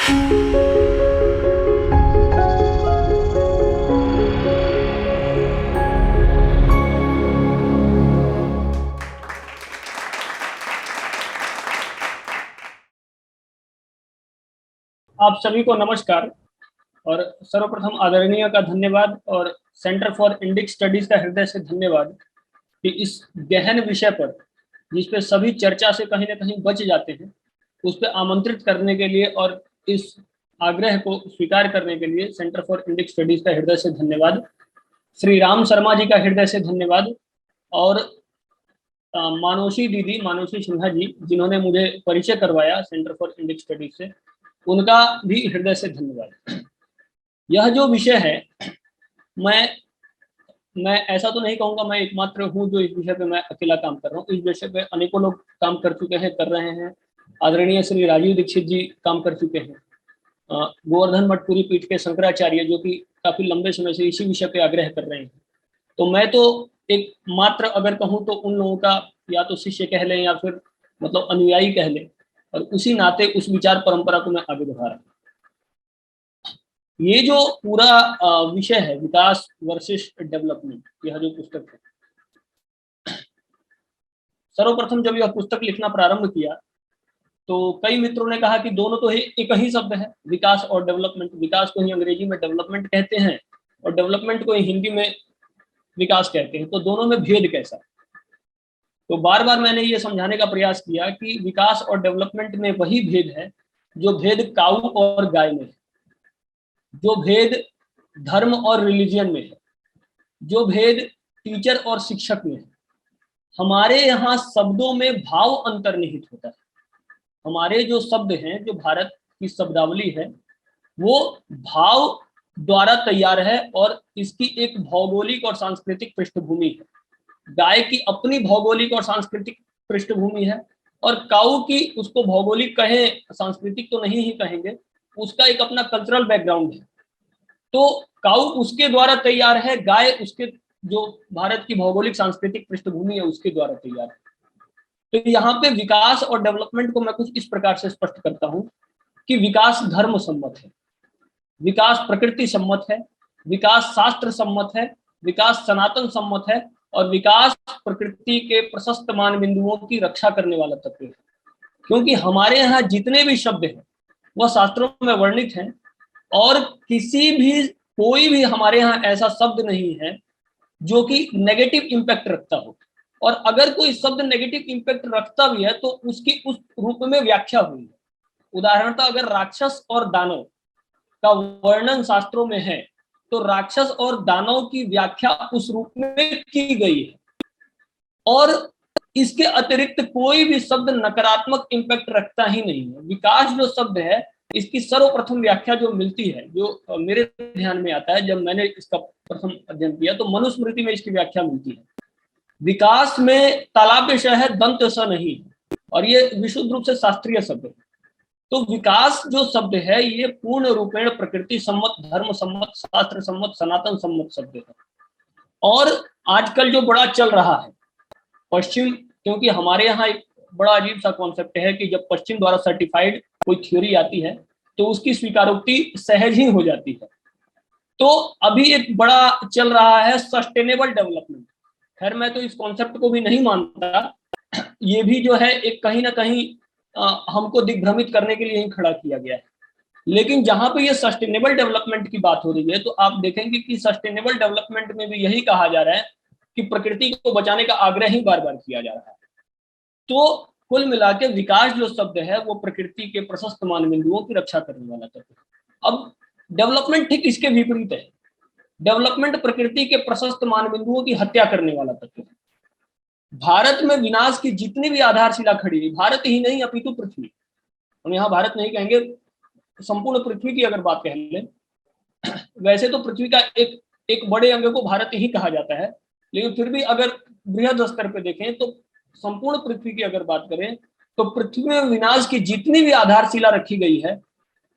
आप सभी को नमस्कार और सर्वप्रथम आदरणीय का धन्यवाद और सेंटर फॉर इंडिक स्टडीज का हृदय से धन्यवाद कि इस गहन विषय पर जिस पे सभी चर्चा से कहीं ना कहीं बच जाते हैं उस पर आमंत्रित करने के लिए और इस आग्रह को स्वीकार करने के लिए सेंटर फॉर इंडिक स्टडीज का हृदय से धन्यवाद। श्री राम शर्मा जी का हृदय से धन्यवाद और मानोशी दीदी, मानोशी सिन्हा जी, जिन्होंने मुझे परिचय करवाया सेंटर फॉर इंडिक स्टडीज से, उनका भी हृदय से धन्यवाद। यह जो विषय है, मैं ऐसा तो नहीं कहूंगा मैं एकमात्र हूं जो इस विषय पे मैं अकेला काम कर रहा हूँ। इस विषय पे अनेकों लोग काम कर चुके हैं, कर रहे हैं। आदरणीय श्री राजीव दीक्षित जी काम कर चुके हैं। गोवर्धन मठपुरी पीठ के शंकराचार्य जो कि काफी लंबे समय से इसी विषय पे आग्रह कर रहे हैं। तो मैं तो एक मात्र अगर कहूँ तो उन लोगों का या तो शिष्य कह लें या फिर मतलब अनुयायी कह लें, और उसी नाते उस विचार परंपरा को मैं आगे बढ़ा रहा हूँ। ये जो पूरा विषय है विकास वर्सेस डेवलपमेंट, यह जो पुस्तक है, सर्वप्रथम जब यह पुस्तक लिखना प्रारंभ किया तो कई मित्रों ने कहा कि दोनों तो एक ही शब्द है, विकास और डेवलपमेंट। विकास को ही अंग्रेजी में डेवलपमेंट कहते हैं और डेवलपमेंट को ही हिंदी में विकास कहते हैं, तो दोनों में भेद कैसा? तो बार बार मैंने ये समझाने का प्रयास किया कि विकास और डेवलपमेंट में वही भेद है जो भेद काऊ और गाय में है, जो भेद धर्म और रिलीजियन में है, जो भेद टीचर और शिक्षक में है। हमारे यहाँ शब्दों में भाव अंतर्निहित होता है। हमारे जो शब्द हैं, जो भारत की शब्दावली है, वो भाव द्वारा तैयार है और इसकी एक भौगोलिक और सांस्कृतिक पृष्ठभूमि है। गाय की अपनी भौगोलिक और सांस्कृतिक पृष्ठभूमि है और काऊ की, उसको भौगोलिक कहें, सांस्कृतिक तो नहीं ही कहेंगे, उसका एक अपना कल्चरल बैकग्राउंड है। तो काऊ उसके द्वारा तैयार है, गाय उसके जो भारत की भौगोलिक सांस्कृतिक पृष्ठभूमि है उसके द्वारा तैयार है। तो यहाँ पे विकास और डेवलपमेंट को मैं कुछ इस प्रकार से स्पष्ट करता हूँ कि विकास धर्म सम्मत है, विकास प्रकृति सम्मत है, विकास शास्त्र सम्मत है, विकास सनातन सम्मत है और विकास प्रकृति के प्रशस्त मान बिंदुओं की रक्षा करने वाला तत्व है। क्योंकि हमारे यहाँ जितने भी शब्द हैं वह शास्त्रों में वर्णित हैं और कोई भी हमारे यहाँ ऐसा शब्द नहीं है जो कि नेगेटिव इम्पैक्ट रखता हो, और अगर कोई शब्द नेगेटिव इम्पैक्ट रखता भी है तो उसकी उस रूप में व्याख्या हुई है। उदाहरणतः अगर राक्षस और दानव का वर्णन शास्त्रों में है तो राक्षस और दानव की व्याख्या उस रूप में की गई है, और इसके अतिरिक्त कोई भी शब्द नकारात्मक इम्पैक्ट रखता ही नहीं है। विकास जो शब्द है, इसकी सर्वप्रथम व्याख्या जो मिलती है, जो मेरे ध्यान में आता है जब मैंने इसका प्रथम अध्ययन किया, तो मनुस्मृति में इसकी व्याख्या मिलती है। विकास में तालाब्य श है, दंत स नहीं है, और ये विशुद्ध रूप से शास्त्रीय शब्द है। तो विकास जो शब्द है ये पूर्ण रूपेण प्रकृति सम्मत, धर्म सम्मत, शास्त्र सम्मत, सनातन सम्मत शब्द है। और आजकल जो बड़ा चल रहा है पश्चिम, क्योंकि हमारे यहाँ एक बड़ा अजीब सा कॉन्सेप्ट है कि जब पश्चिम द्वारा सर्टिफाइड कोई थ्योरी आती है तो उसकी स्वीकारोक्ति सहज ही हो जाती है। तो अभी एक बड़ा चल रहा है सस्टेनेबल डेवलपमेंट। खैर मैं तो इस कॉन्सेप्ट को भी नहीं मानता, ये भी जो है एक कहीं ना कहीं हमको दिग्भ्रमित करने के लिए ही खड़ा किया गया है। लेकिन जहां पे ये सस्टेनेबल डेवलपमेंट की बात हो रही है तो आप देखेंगे कि सस्टेनेबल डेवलपमेंट में भी यही कहा जा रहा है कि प्रकृति को बचाने का आग्रह ही बार बार किया जा रहा है। तो कुल मिला के विकास जो शब्द है वो प्रकृति के प्रशस्त मान बिंदुओं की रक्षा करने वाला तत्व है। अब डेवलपमेंट ठीक इसके विपरीत है। डेवलपमेंट प्रकृति के प्रशस्त मान बिंदुओं की हत्या करने वाला तत्व है। भारत में विनाश की जितनी भी आधारशिला खड़ी है, भारत ही नहीं अपितु पृथ्वी, हम यहाँ भारत नहीं कहेंगे, संपूर्ण पृथ्वी की अगर बात कह लें, वैसे तो पृथ्वी का एक बड़े अंग को भारत ही कहा जाता है, लेकिन फिर भी अगर बृहद स्तर पर देखें तो संपूर्ण पृथ्वी की अगर बात करें तो पृथ्वी में विनाश की जितनी भी आधारशिला रखी गई है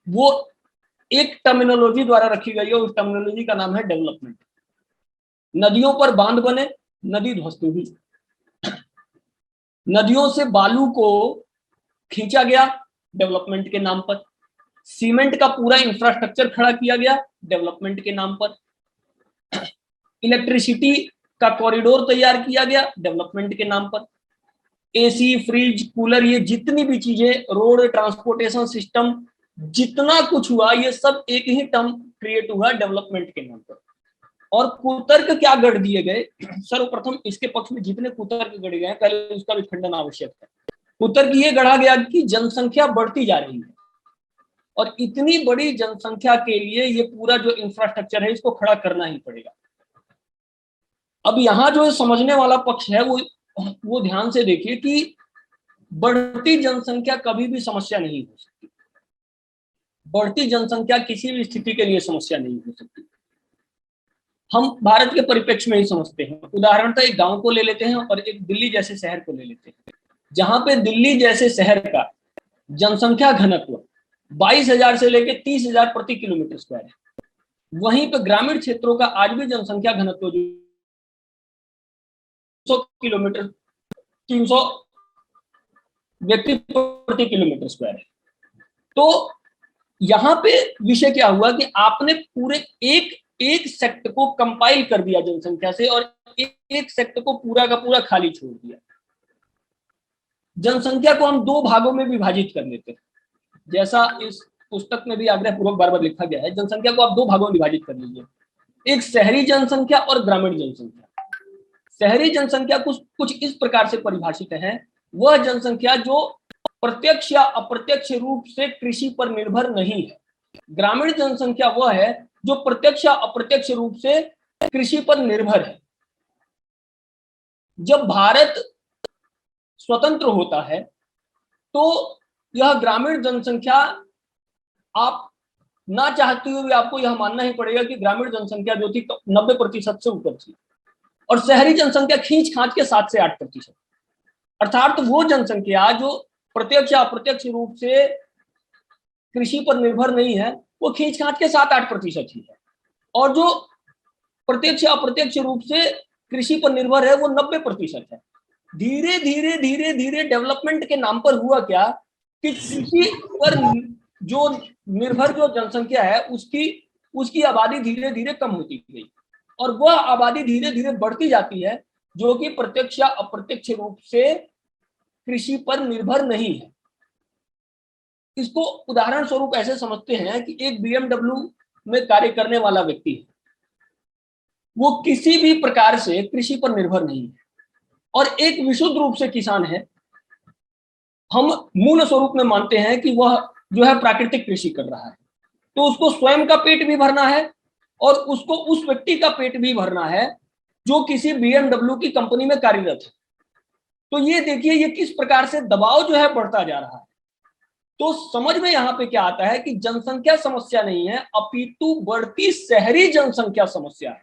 वो एक टर्मिनोलॉजी द्वारा रखी गई है, उस टर्मिनोलॉजी का नाम है डेवलपमेंट। नदियों पर बांध बने, नदी ध्वस्त हुई, नदियों से बालू को खींचा गया डेवलपमेंट के नाम पर, सीमेंट का पूरा इंफ्रास्ट्रक्चर खड़ा किया गया डेवलपमेंट के नाम पर। इलेक्ट्रिसिटी का कॉरिडोर तैयार किया गया डेवलपमेंट के नाम पर। एसी, फ्रिज, कूलर, ये जितनी भी चीजें, रोड, ट्रांसपोर्टेशन सिस्टम, जितना कुछ हुआ ये सब एक ही टर्म क्रिएट हुआ डेवलपमेंट के नाम पर। और कुतर्क क्या गढ़ दिए गए? सर्वप्रथम इसके पक्ष में जितने कुतर्क गढ़े गए पहले उसका भी खंडन आवश्यक है। कुतर्क ये गढ़ा गया कि जनसंख्या बढ़ती जा रही है और इतनी बड़ी जनसंख्या के लिए ये पूरा जो इंफ्रास्ट्रक्चर है इसको खड़ा करना ही पड़ेगा। अब यहाँ जो समझने वाला पक्ष है वो ध्यान से देखिए कि बढ़ती जनसंख्या कभी भी समस्या नहीं हो सकती। बढ़ती जनसंख्या किसी भी स्थिति के लिए समस्या नहीं हो सकती। हम भारत के परिप्रेक्ष्य में ही समझते हैं। उदाहरणतः एक गांव को ले लेते हैं और एक दिल्ली जैसे शहर को ले लेते हैं। जहां पे दिल्ली जैसे शहर का जनसंख्या घनत्व 22,000 से लेकर 30,000 प्रति किलोमीटर स्क्वायर है, वहीं पे ग्रामीण क्षेत्रों का आज भी जनसंख्या घनत्व जो 100 किलोमीटर 300 व्यक्ति प्रति किलोमीटर स्क्वायर है। तो यहाँ पे विषय क्या हुआ कि आपने पूरे एक सेक्ट को कंपाइल कर दिया जनसंख्या से और एक सेक्ट को पूरा का पूरा खाली छोड़ दिया। जनसंख्या को हम दो भागों में विभाजित कर लेते हैं, जैसा इस पुस्तक में भी आग्रह पूर्वक बार बार लिखा गया है। जनसंख्या को आप दो भागों में विभाजित कर लीजिए, एक शहरी जनसंख्या और ग्रामीण जनसंख्या। शहरी जनसंख्या कुछ इस प्रकार से परिभाषित है, वह जनसंख्या जो प्रत्यक्ष या अप्रत्यक्ष रूप से कृषि पर निर्भर नहीं है। ग्रामीण जनसंख्या वह है जो प्रत्यक्ष या अप्रत्यक्ष रूप से कृषि पर निर्भर है। जब भारत स्वतंत्र होता है तो यह ग्रामीण जनसंख्या, आप ना चाहते हुए भी आपको यह मानना ही पड़ेगा कि ग्रामीण जनसंख्या जो थी 90% से ऊपर थी और शहरी जनसंख्या खींच खांच के 7 से 8%। अर्थात वो जनसंख्या जो प्रत्यक्ष या अप्रत्यक्ष रूप से कृषि पर निर्भर नहीं है वो खींच खांच के 7-8% ही है, और जो प्रत्यक्ष या अप्रत्यक्ष रूप से कृषि पर निर्भर है वो 90% है। धीरे धीरे धीरे धीरे डेवलपमेंट के नाम पर हुआ क्या कि कृषि पर जो निर्भर जो जनसंख्या है उसकी आबादी धीरे धीरे कम होती गई और वह आबादी धीरे धीरे बढ़ती जाती है जो कि प्रत्यक्ष या अप्रत्यक्ष रूप से कृषि पर निर्भर नहीं है। इसको उदाहरण स्वरूप ऐसे समझते हैं कि एक BMW में कार्य करने वाला व्यक्ति है, वो किसी भी प्रकार से कृषि पर निर्भर नहीं है और एक विशुद्ध रूप से किसान है। हम मूल स्वरूप में मानते हैं कि वह जो है प्राकृतिक कृषि कर रहा है, तो उसको स्वयं का पेट भी भरना है और उसको उस व्यक्ति का पेट भी भरना है जो किसी BMW की कंपनी में कार्यरत है। तो ये देखिए ये किस प्रकार से दबाव जो है बढ़ता जा रहा है। तो समझ में यहाँ पे क्या आता है कि जनसंख्या समस्या नहीं है अपितु बढ़ती शहरी जनसंख्या समस्या है।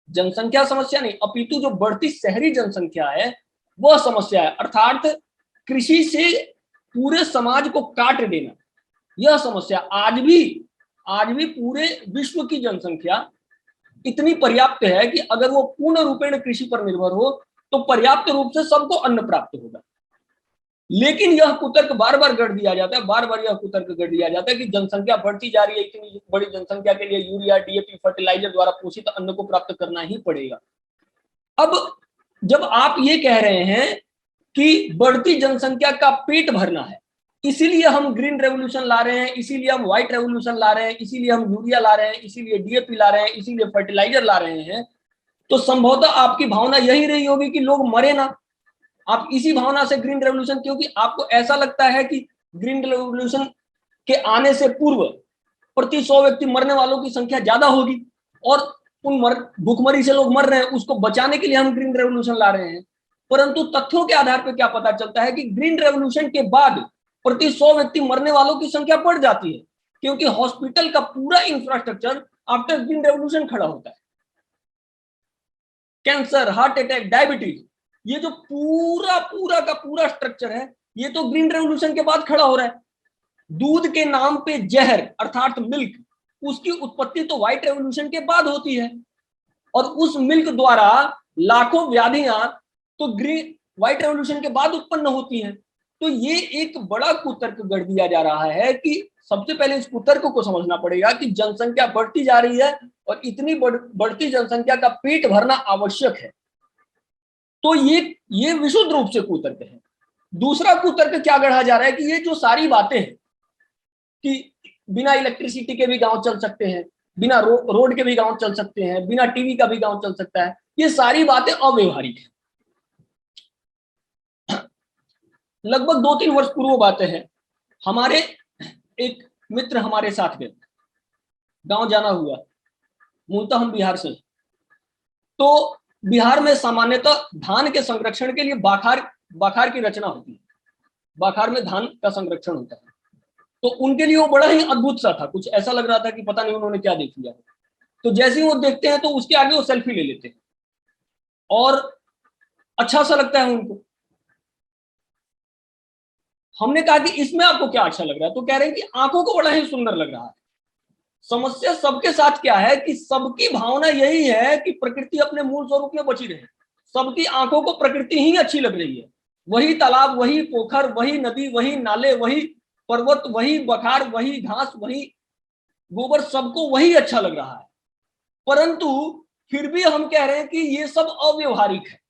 जनसंख्या समस्या नहीं अपितु जो बढ़ती शहरी जनसंख्या है वह समस्या है। अर्थात कृषि से पूरे समाज को काट देना यह समस्या। आज भी पूरे विश्व की जनसंख्या इतनी पर्याप्त है कि अगर वो पूर्ण रूपेण कृषि पर निर्भर हो तो पर्याप्त रूप से सबको अन्न प्राप्त होगा। लेकिन यह कुतर्क बार बार गढ़ दिया जाता है, बार बार यह कुतर्क गढ़ दिया जाता है कि जनसंख्या बढ़ती जा रही है, इतनी बड़ी जनसंख्या के लिए यूरिया, DAP, फर्टिलाइजर द्वारा पोषित अन्न को प्राप्त करना ही पड़ेगा। अब जब आप ये कह रहे हैं कि बढ़ती जनसंख्या का पेट भरना है, इसीलिए हम ग्रीन रेवोल्यूशन ला रहे हैं, इसीलिए हम व्हाइट रेवोल्यूशन ला रहे हैं, इसीलिए हम यूरिया ला रहे हैं, इसीलिए DAP ला रहे हैं, इसीलिए फर्टिलाइजर ला रहे हैं, तो संभवतः आपकी भावना यही रही होगी कि लोग मरे ना। आप इसी भावना से ग्रीन रेवोल्यूशन, क्योंकि आपको ऐसा लगता है कि ग्रीन रेवोल्यूशन के आने से पूर्व प्रति 100 व्यक्ति मरने वालों की संख्या ज्यादा होगी और उन भूखमरी से लोग मर रहे हैं, उसको बचाने के लिए हम ग्रीन रेवोल्यूशन ला रहे हैं। परंतु तथ्यों के आधार पर क्या पता चलता है कि ग्रीन रेवोल्यूशन के बाद प्रति 100 व्यक्ति मरने वालों की संख्या बढ़ जाती है, क्योंकि हॉस्पिटल का पूरा इंफ्रास्ट्रक्चर आफ्टर ग्रीन रेवोल्यूशन खड़ा होता है। कैंसर, हार्ट अटैक, डायबिटीज, ये जो पूरा का पूरा स्ट्रक्चर है ये तो ग्रीन रेवोल्यूशन के बाद खड़ा हो रहा है। दूध के नाम पे जहर अर्थात मिल्क, उसकी उत्पत्ति तो व्हाइट रेवोल्यूशन के बाद होती है और उस मिल्क द्वारा लाखों व्याधियां तो ग्रीन व्हाइट रेवोल्यूशन के बाद उत्पन्न होती हैं। तो ये एक बड़ा कुतर्क गढ़ दिया जा रहा है कि सबसे पहले इस कुतर्क को समझना पड़ेगा कि जनसंख्या बढ़ती जा रही है और इतनी बढ़ती जनसंख्या का पेट भरना आवश्यक है। तो ये विशुद्ध रूप से कुतर्क है। दूसरा कुतर्क क्या गढ़ा जा रहा है कि ये जो सारी बातें हैं कि बिना इलेक्ट्रिसिटी के भी गांव चल सकते हैं, बिना रोड के भी गांव चल सकते हैं, बिना टीवी का भी गांव चल सकता है, ये सारी बातें अव्यवहारिक है। लगभग 2-3 वर्ष पूर्व बातें हैं, हमारे एक मित्र हमारे साथ गए, गांव जाना हुआ, मूलतः हम बिहार से। तो बिहार में सामान्यतः धान के संरक्षण के लिए बाखार की रचना होती है, बाखार में धान का संरक्षण होता है। तो उनके लिए वो बड़ा ही अद्भुत सा था, कुछ ऐसा लग रहा था कि पता नहीं उन्होंने क्या देख लिया। तो जैसे ही वो देखते हैं तो उसके आगे वो सेल्फी ले लेते हैं और अच्छा सा लगता है उनको। हमने कहा कि इसमें आपको क्या अच्छा लग रहा है, तो कह रहे हैं कि आंखों को बड़ा ही सुंदर लग रहा है। समस्या सबके साथ क्या है कि सबकी भावना यही है कि प्रकृति अपने मूल स्वरूप में बची रहे। सबकी आंखों को प्रकृति ही अच्छी लग रही है, वही तालाब, वही पोखर, वही नदी, वही नाले, वही पर्वत, वही बखार, वही घास, वही गोबर, सबको वही अच्छा लग रहा है। परंतु फिर भी हम कह रहे हैं कि ये सब अव्यवहारिक है,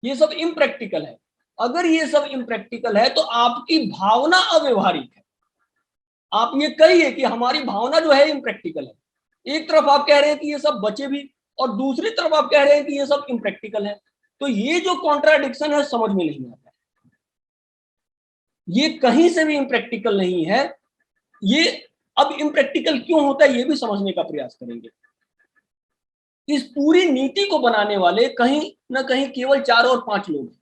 ये सब इम्प्रैक्टिकल है। अगर ये सब इम्प्रैक्टिकल है तो आपकी भावना अव्यवहारिक है। आप ये कहिए कि हमारी भावना जो है इम्प्रैक्टिकल है। एक तरफ आप कह रहे हैं कि ये सब बचे भी, और दूसरी तरफ आप कह रहे हैं कि ये सब इम्प्रैक्टिकल है। तो ये जो कॉन्ट्राडिक्शन है समझ में नहीं आता, ये कहीं से भी इम्प्रैक्टिकल नहीं है। ये अब इम्प्रैक्टिकल क्यों होता है ये भी समझने का प्रयास करेंगे। इस पूरी नीति को बनाने वाले कहीं ना कहीं केवल 4 और 5 लोग हैं।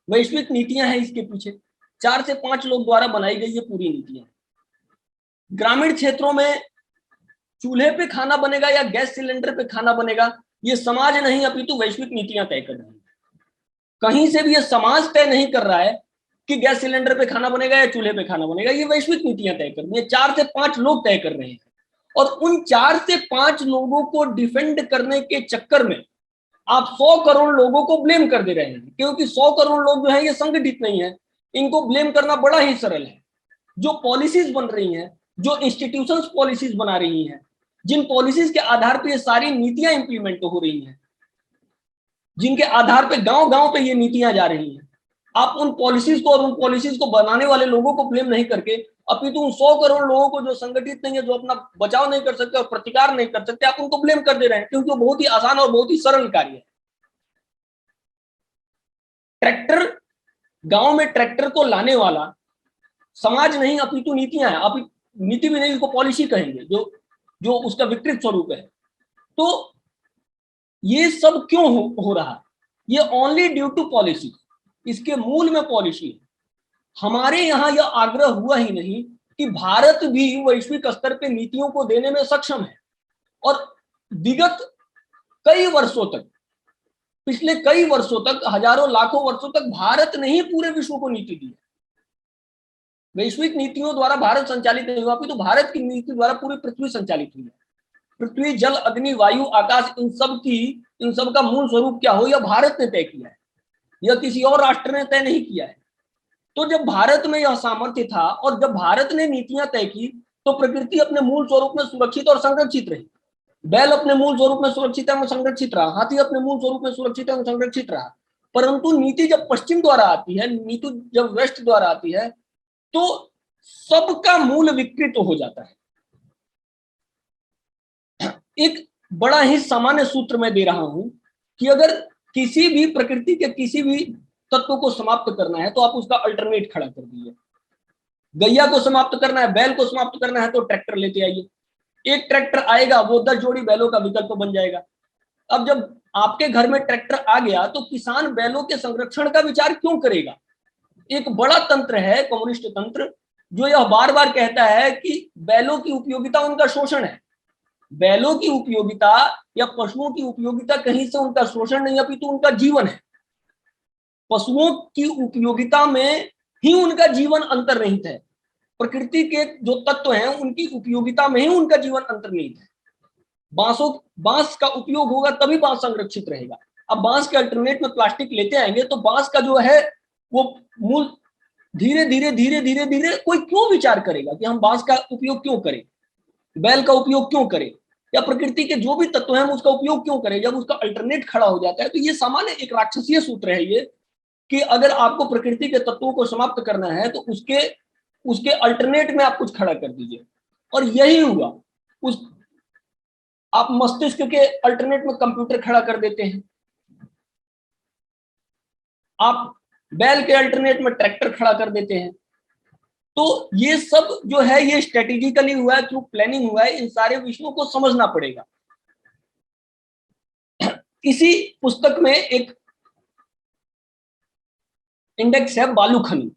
वैश्विक नीतियां हैं इसके पीछे, 4 से 5 लोग द्वारा बनाई गई ये पूरी नीतियां। ग्रामीण क्षेत्रों में चूल्हे पे खाना बनेगा या गैस सिलेंडर पे खाना बनेगा, ये समाज नहीं अपितु वैश्विक नीतियां तय कर रही हैं। कहीं से भी ये समाज तय नहीं कर रहा है कि गैस सिलेंडर पे खाना बनेगा या चूल्हे पे खाना बनेगा, ये वैश्विक नीतियां तय कर रही है। 4 से 5 लोग तय कर रहे हैं और उन 4 से 5 लोगों को डिफेंड करने के चक्कर में आप 100 करोड़ लोगों को ब्लेम कर दे रहे हैं, क्योंकि 100 करोड़ लोग जो है ये संगठित नहीं है। इनको ब्लेम करना बड़ा ही सरल है। जो पॉलिसीज बन रही हैं, जो इंस्टीट्यूशंस पॉलिसीज बना रही हैं, जिन पॉलिसीज के आधार पर ये सारी नीतियां इंप्लीमेंट हो रही हैं, जिनके आधार पे गांव गांव पे ये नीतियां जा रही हैं, आप उन पॉलिसीज को और उन पॉलिसीज को बनाने वाले लोगों को ब्लेम नहीं करके अपितु उन 100 करोड़ लोगों को जो संगठित नहीं है, जो अपना बचाव नहीं कर सकते और प्रतिकार नहीं कर सकते, आप उनको ब्लेम कर दे रहे हैं, क्योंकि वो बहुत ही आसान और बहुत ही सरल कार्य है। ट्रैक्टर, गांव में ट्रैक्टर को लाने वाला समाज नहीं अपितु नीतियां हैं। आप नीति भी नहीं, उसको पॉलिसी कहेंगे, जो उसका विकृत स्वरूप है। तो ये सब क्यों हो रहा है? ये ओनली ड्यू टू पॉलिसी, इसके मूल में पॉलिसी है। हमारे यहाँ यह आग्रह हुआ ही नहीं कि भारत भी वैश्विक स्तर पे नीतियों को देने में सक्षम है, और विगत कई वर्षों तक, पिछले कई वर्षों तक, हजारों लाखों वर्षों तक भारत ने ही पूरे विश्व को नीति दी है। वैश्विक नीतियों द्वारा भारत संचालित नहीं हुआ, तो भारत की नीति द्वारा पूरी पृथ्वी संचालित हुई है। पृथ्वी, जल, अग्नि, वायु, आकाश, इन सब का मूल स्वरूप क्या हो, यह भारत ने तय किया है, यह किसी और राष्ट्र ने तय नहीं किया है। तो जब भारत में यह सामर्थ्य था और जब भारत ने नीतियां तय की, तो प्रकृति अपने मूल स्वरूप में सुरक्षित और संरक्षित रही। बैल अपने मूल स्वरूप में सुरक्षित एवं संरक्षित रहा, हाथी अपने मूल स्वरूप में सुरक्षित एवं संरक्षित रहा। परंतु नीति जब पश्चिम द्वारा आती है, नीति जब वेस्ट द्वारा आती है, तो सबका मूल विकृत हो जाता है। एक बड़ा ही सामान्य सूत्र मैं दे रहा हूं कि अगर किसी भी प्रकृति के किसी भी तत्व को समाप्त करना है तो आप उसका अल्टरनेट खड़ा कर दीजिए। गैया को समाप्त करना है, बैल को समाप्त करना है, तो ट्रैक्टर लेते आइए। एक ट्रैक्टर आएगा, वो 10 जोड़ी बैलों का विकल्प बन जाएगा। अब जब आपके घर में ट्रैक्टर आ गया तो किसान बैलों के संरक्षण का विचार क्यों करेगा? एक बड़ा तंत्र है, कम्युनिस्ट तंत्र, जो यह बार बार कहता है कि बैलों की उपयोगिता उनका शोषण है। बैलों की उपयोगिता या पशुओं की उपयोगिता कहीं से उनका शोषण नहीं, अपितु उनका जीवन है। पशुओं की उपयोगिता में ही उनका जीवन अंतर्निहित है। प्रकृति के जो तत्व हैं उनकी उपयोगिता में ही उनका जीवन अंतर्निहित है। बांस का उपयोग होगा तभी बांस संरक्षित रहेगा। अब बांस के अल्टरनेट में प्लास्टिक लेते आएंगे तो बांस का जो है वो मूल धीरे धीरे धीरे धीरे धीरे कोई क्यों विचार करेगा कि हम बांस का उपयोग क्यों करें, बैल का उपयोग क्यों करें, या प्रकृति के जो भी तत्व हैं हम उसका उपयोग क्यों करें। जब उसका अल्टरनेट खड़ा हो जाता है तो ये सामान्य एक राक्षसीय सूत्र है ये, कि अगर आपको प्रकृति के तत्वों को समाप्त करना है तो उसके उसके अल्टरनेट में आप कुछ खड़ा कर दीजिए। और यही हुआ, उस आप मस्तिष्क के अल्टरनेट में कंप्यूटर खड़ा कर देते हैं, आप बैल के अल्टरनेट में ट्रैक्टर खड़ा कर देते हैं। तो ये सब जो है ये स्ट्रेटेजिकली हुआ है, थ्रू प्लानिंग हुआ है। इन सारे विषयों को समझना पड़ेगा। इसी पुस्तक में एक इंडेक्स है बालू खनन।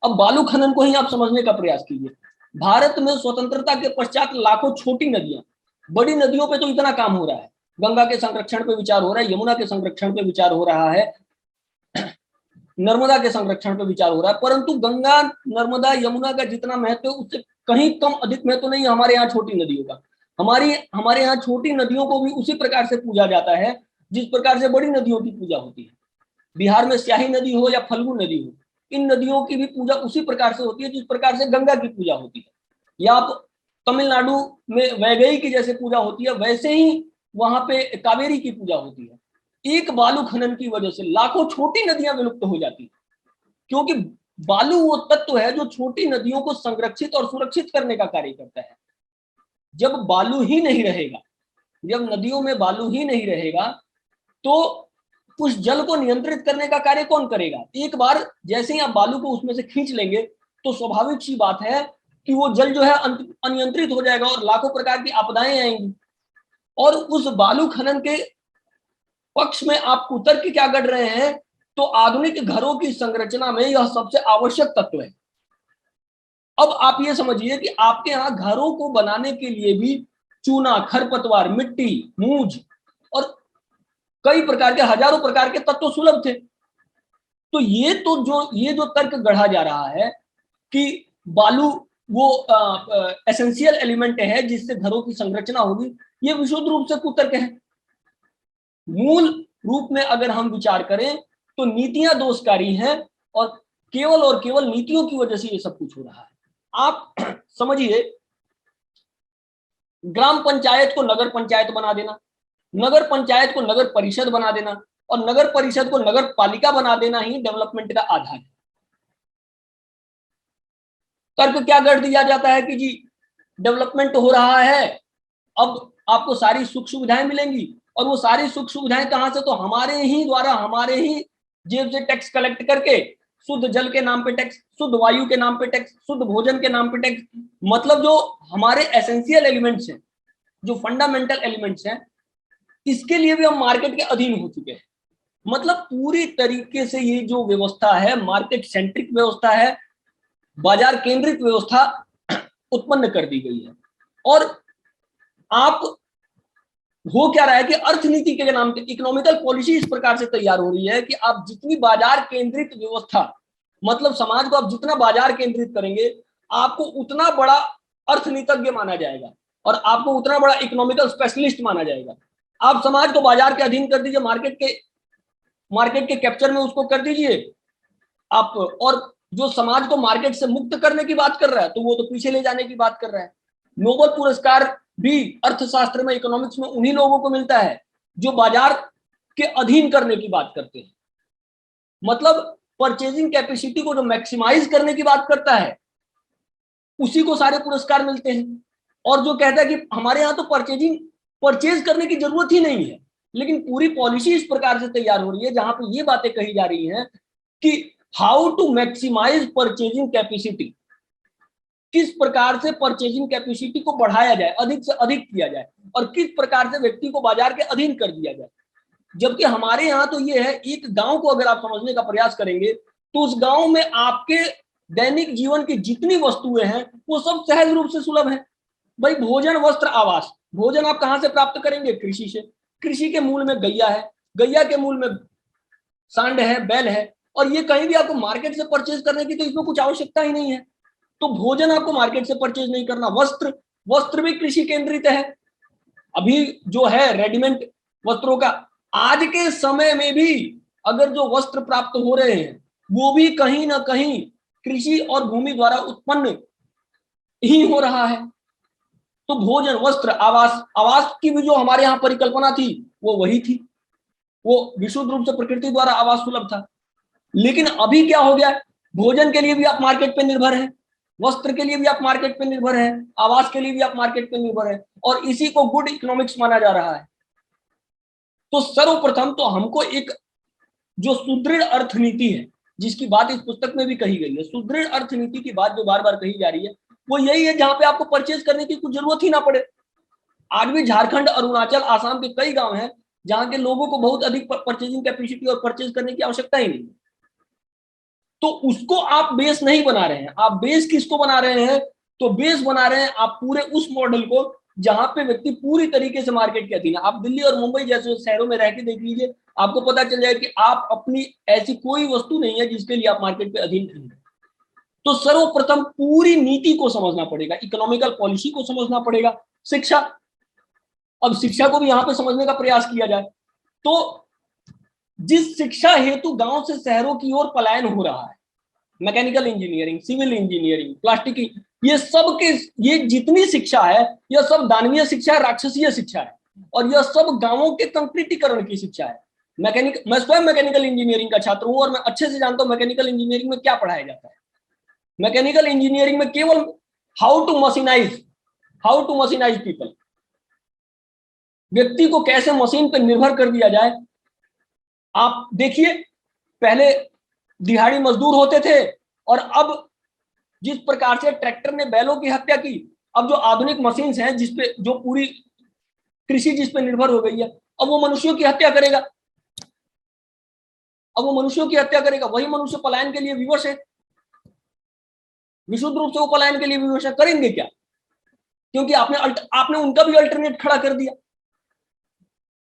अब बालू खनन को ही आप समझने का प्रयास कीजिए। भारत में स्वतंत्रता के पश्चात लाखों छोटी नदियां, बड़ी नदियों पे तो इतना काम हो रहा है, गंगा के संरक्षण पे विचार हो रहा है, यमुना के संरक्षण पे विचार हो रहा है, नर्मदा के संरक्षण पे विचार हो रहा है, परंतु गंगा नर्मदा यमुना का जितना महत्व है उससे कहीं कम अधिक महत्व नहीं है हमारे यहाँ छोटी नदियों का। हमारे यहाँ छोटी नदियों को भी उसी प्रकार से पूजा जाता है जिस प्रकार से बड़ी नदियों की पूजा होती है। बिहार में स्याही नदी हो या फल्गु नदी हो, इन नदियों की भी पूजा उसी प्रकार से होती है जिस प्रकार से गंगा की पूजा होती है। या आप तमिलनाडु में वैगई की जैसे पूजा होती है वैसे ही वहां पे कावेरी की पूजा होती है। एक बालू खनन की वजह से लाखों छोटी नदियां विलुप्त हो जाती है, क्योंकि बालू वो तत्व है जो छोटी नदियों को संरक्षित और सुरक्षित करने का कार्य करता है। जब बालू ही नहीं रहेगा, जब नदियों में बालू ही नहीं रहेगा तो उस जल को नियंत्रित करने का कार्य कौन करेगा। एक बार जैसे ही आप बालू को उसमें से खींच लेंगे तो स्वाभाविक सी बात है कि वो जल जो है अनियंत्रित हो जाएगा और लाखों प्रकार की आपदाएं आएंगी। और उस बालू खनन के पक्ष में आप उतर के क्या कर रहे हैं, तो आधुनिक घरों की संरचना में यह सबसे आवश्यक तत्व है। अब आप ये समझिए कि आपके यहाँ घरों को बनाने के लिए भी चूना, खरपतवार, मिट्टी, मूंज और कई प्रकार के हजारों प्रकार के तत्व सुलभ थे। तो ये जो तर्क गढ़ा जा रहा है कि बालू वो एसेंशियल एलिमेंट है जिससे घरों की संरचना होगी, ये विशुद्ध रूप से कुतर्क है। मूल रूप में अगर हम विचार करें तो नीतियां दोषकारी हैं और केवल नीतियों की वजह से ये सब कुछ हो रहा है। आप समझिए, ग्राम पंचायत को नगर पंचायत बना देना, नगर पंचायत को नगर परिषद बना देना और नगर परिषद को नगर पालिका बना देना ही डेवलपमेंट का आधार है। तर्क क्या कर दिया जाता है कि जी डेवलपमेंट हो रहा है, अब आपको सारी सुख सुविधाएं मिलेंगी। और वो सारी सुख सुविधाएं कहां से, तो हमारे ही द्वारा, हमारे ही जेब से टैक्स कलेक्ट करके, शुद्ध जल के नाम पे टैक्स, शुद्ध वायु के नाम पे टैक्स, शुद्ध भोजन के नाम पे टैक्स। मतलब जो हमारे एसेंशियल एलिमेंट्स हैं, जो फंडामेंटल एलिमेंट्स हैं, इसके लिए भी हम मार्केट के अधीन हो चुके हैं। मतलब पूरी तरीके से ये जो व्यवस्था है मार्केट सेंट्रिक व्यवस्था है, बाजार केंद्रित व्यवस्था उत्पन्न कर दी गई है। और आप हो क्या रहा है कि अर्थनीति के नाम पे इकोनॉमिकल पॉलिसी इस प्रकार से तैयार हो रही है कि आप जितनी बाजार केंद्रित व्यवस्था, मतलब समाज को आप जितना बाजार केंद्रित करेंगे आपको उतना बड़ा अर्थनीतिज्ञ माना जाएगा और आपको उतना बड़ा इकोनॉमिकल स्पेशलिस्ट माना जाएगा। आप समाज को बाजार के अधीन कर दीजिए, मार्केट के कैप्चर में उसको कर दीजिए आप, और जो समाज को मार्केट से मुक्त करने की बात कर रहा है तो वो तो पीछे ले जाने की बात कर रहा है। नोबेल पुरस्कार भी अर्थशास्त्र में, इकोनॉमिक्स में उन्हीं लोगों को मिलता है जो बाजार के अधीन करने की बात करते हैं। मतलब परचेजिंग कैपेसिटी को जो मैक्सिमाइज करने की बात करता है उसी को सारे पुरस्कार मिलते हैं। और जो कहता है कि हमारे यहाँ तो परचेज करने की जरूरत ही नहीं है, लेकिन पूरी पॉलिसी इस प्रकार से तैयार हो रही है जहां पे ये बातें कही जा रही हैं कि how to maximise purchasing capacity, किस प्रकार से परचेजिंग कैपेसिटी को बढ़ाया जाए, अधिक से अधिक किया जाए और किस प्रकार से व्यक्ति को बाजार के अधीन कर दिया जाए। जबकि हमारे यहाँ तो ये है, एक गांव को अगर आप समझने का प्रयास करेंगे तो उस गांव में आपके दैनिक जीवन की जितनी वस्तुएं हैं वो सब सहज रूप से सुलभ है। भाई भोजन, वस्त्र, आवास। भोजन आप कहां से प्राप्त करेंगे? कृषि से। कृषि के मूल में गैया है, गैया के मूल में सांड है, बैल है, और ये कहीं भी आपको मार्केट से परचेज करने की तो इसमें कुछ आवश्यकता ही नहीं है। तो भोजन आपको मार्केट से परचेज नहीं करना। वस्त्र भी कृषि केंद्रित है। अभी जो है रेडीमेड वस्त्रों का, आज के समय में भी अगर जो वस्त्र प्राप्त हो रहे हैं वो भी कहीं ना कहीं कृषि और भूमि द्वारा उत्पन्न ही हो रहा है। तो भोजन, वस्त्र, आवास, आवास की भी जो हमारे यहाँ परिकल्पना थी वो वही थी, वो विशुद्ध रूप से प्रकृति द्वारा आवास सुलभ था। लेकिन अभी क्या हो गया, भोजन के लिए भी आप मार्केट पे निर्भर हैं, वस्त्र के लिए भी आप मार्केट पे निर्भर हैं, आवास के लिए भी आप मार्केट पे निर्भर हैं, और इसी को गुड इकोनॉमिक्स माना जा रहा है। तो सर्वप्रथम तो हमको एक जो सुदृढ़ अर्थनीति है, जिसकी बात इस पुस्तक में भी कही गई है, सुदृढ़ अर्थनीति की बात जो बार बार कही जा रही है, वो यही है जहां पे आपको परचेज करने की कुछ जरूरत ही ना पड़े। आज भी झारखंड, अरुणाचल, आसाम के कई गांव हैं जहां के लोगों को बहुत अधिक परचेजिंग कैपेसिटी और परचेज करने की आवश्यकता ही नहीं। तो उसको आप बेस नहीं बना रहे हैं, आप बेस किसको बना रहे हैं, तो बेस बना रहे हैं आप पूरे उस मॉडल को जहां पे व्यक्ति पूरी तरीके से मार्केट के अधीन है। आप दिल्ली और मुंबई जैसे शहरों में रह के देख लीजिए, आपको पता चल जाएगा कि आप अपनी ऐसी कोई वस्तु नहीं है जिसके लिए आप मार्केट पे अधीन नहीं है। तो सर्वप्रथम पूरी नीति को समझना पड़ेगा, इकोनॉमिकल पॉलिसी को समझना पड़ेगा, शिक्षा, अब शिक्षा को भी यहां पे समझने का प्रयास किया जाए। तो जिस शिक्षा हेतु गांव से शहरों की ओर पलायन हो रहा है, mechanical engineering, civil engineering, plastic, ये सब के, ये जितनी शिक्षा है यह सब दानवीय शिक्षा है, राक्षसीय शिक्षा है, और यह सब गांवों के कंक्रीटीकरण की शिक्षा है। मैं स्वयं मैकेनिकल इंजीनियरिंग का छात्र हूं और मैं अच्छे से जानता हूं मैकेनिकल इंजीनियरिंग में क्या पढ़ाया जाता है। मैकेनिकल इंजीनियरिंग में केवल हाउ टू मशीनाइज पीपल, व्यक्ति को कैसे मशीन पर निर्भर कर दिया जाए। आप देखिए, पहले दिहाड़ी मजदूर होते थे, और अब जिस प्रकार से ट्रैक्टर ने बैलों की हत्या की, अब जो आधुनिक मशीन हैं जिसपे जो पूरी कृषि जिस पे निर्भर हो गई है, अब वो मनुष्यों की हत्या करेगा, वही मनुष्य पलायन के लिए विवश है, विशुद्ध रूप से वो पलायन के लिए विवश है। करेंगे क्या, क्योंकि आपने उनका भी अल्टरनेट खड़ा कर दिया।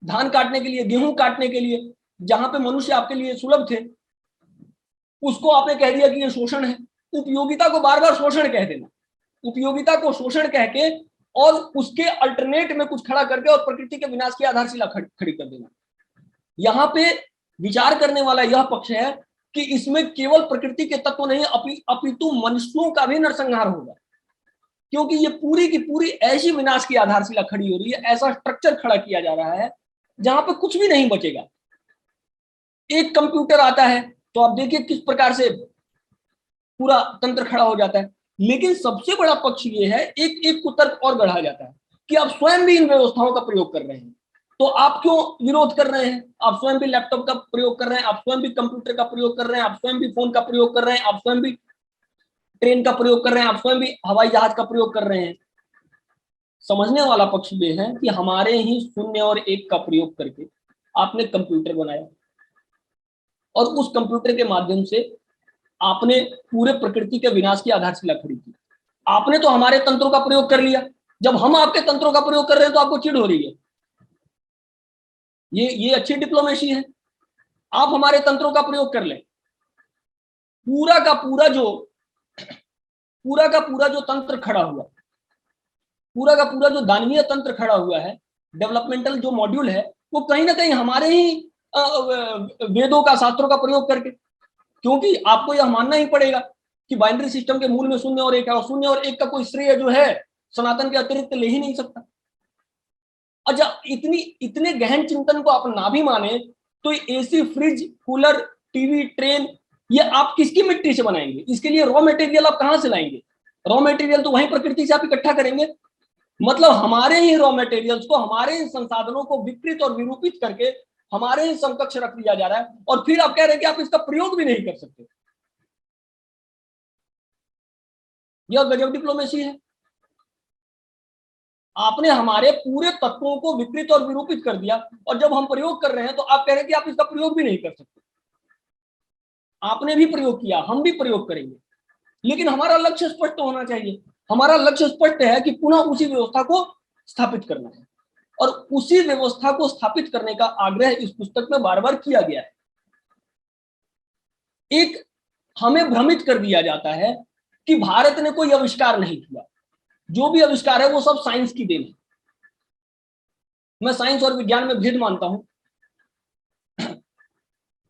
धान काटने के लिए, गेहूं काटने के लिए जहां पे मनुष्य आपके लिए सुलभ थे, उसको आपने कह दिया कि ये शोषण है। उपयोगिता को बार बार शोषण कह देना, उपयोगिता को शोषण कह के और उसके अल्टरनेट में कुछ खड़ा करके और प्रकृति के विनाश की आधारशिला खड़ी कर देना। यहाँ पे विचार करने वाला यह पक्ष है कि इसमें केवल प्रकृति के तत्व नहीं अपितु मनुष्यों का भी नरसंहार होगा, क्योंकि ये पूरी की पूरी ऐसी विनाश की आधारशिला खड़ी हो रही है, ऐसा स्ट्रक्चर खड़ा किया जा रहा है जहां पे कुछ भी नहीं बचेगा। एक कंप्यूटर आता है तो आप देखिए किस प्रकार से पूरा तंत्र खड़ा हो जाता है। लेकिन सबसे बड़ा पक्ष ये है, एक कुतर्क और गढ़ा जाता है कि आप स्वयं भी इन व्यवस्थाओं का प्रयोग कर रहे हैं, तो आप क्यों विरोध कर रहे हैं? आप स्वयं भी लैपटॉप का प्रयोग कर रहे हैं, आप स्वयं भी कंप्यूटर का प्रयोग कर रहे हैं, आप स्वयं भी फोन का प्रयोग कर रहे हैं, आप स्वयं भी ट्रेन का प्रयोग कर रहे हैं, आप स्वयं भी हवाई जहाज का प्रयोग कर रहे हैं। समझने वाला पक्ष ये है कि हमारे ही शून्य और एक का प्रयोग करके आपने कंप्यूटर बनाया, और उस कंप्यूटर के माध्यम से आपने पूरे प्रकृति के विनाश की आधारशिला खड़ी की। आपने तो हमारे तंत्रों का प्रयोग कर लिया, जब हम आपके तंत्रों का प्रयोग कर रहे हैं तो आपको चिढ़ हो रही है। ये अच्छी डिप्लोमेसी है। आप हमारे तंत्रों का प्रयोग कर लें, पूरा का पूरा जो तंत्र खड़ा हुआ, पूरा का पूरा जो दानवीय तंत्र खड़ा हुआ है, डेवलपमेंटल जो मॉड्यूल है, वो कहीं ना कहीं हमारे ही वेदों का, शास्त्रों का प्रयोग करके, क्योंकि आपको यह मानना ही पड़ेगा कि बाइनरी सिस्टम के मूल में शून्य और एक है, और शून्य और एक का कोई श्रेय जो है सनातन के अतिरिक्त ले ही नहीं सकता। अच्छा, इतने गहन चिंतन को आप ना भी माने तो AC, fridge, cooler, TV, train, ये आप किसकी मिट्टी से बनाएंगे? इसके लिए रॉ मटेरियल आप कहां से लाएंगे? रॉ मटेरियल तो वहीं प्रकृति से आप इकट्ठा करेंगे। मतलब हमारे ही रॉ मटेरियल्स को, हमारे ही संसाधनों को विकृत और विरूपित करके हमारे ही समकक्ष रख दिया जा रहा है, और फिर आप कह रहे हैं कि आप इसका प्रयोग भी नहीं कर सकते। यह गजब डिप्लोमेसी है। आपने हमारे पूरे तत्वों को विकृत और विरूपित कर दिया, और जब हम प्रयोग कर रहे हैं तो आप कह रहे हैं कि आप इसका प्रयोग भी नहीं कर सकते। आपने भी प्रयोग किया, हम भी प्रयोग करेंगे, लेकिन हमारा लक्ष्य स्पष्ट होना चाहिए। हमारा लक्ष्य स्पष्ट है कि पुनः उसी व्यवस्था को स्थापित करना है, और उसी व्यवस्था को स्थापित करने का आग्रह इस पुस्तक में बार बार किया गया है। एक हमें भ्रमित कर दिया जाता है कि भारत ने कोई आविष्कार नहीं किया, जो भी आविष्कार है वो सब साइंस की देन है। मैं साइंस और विज्ञान में भेद मानता हूं।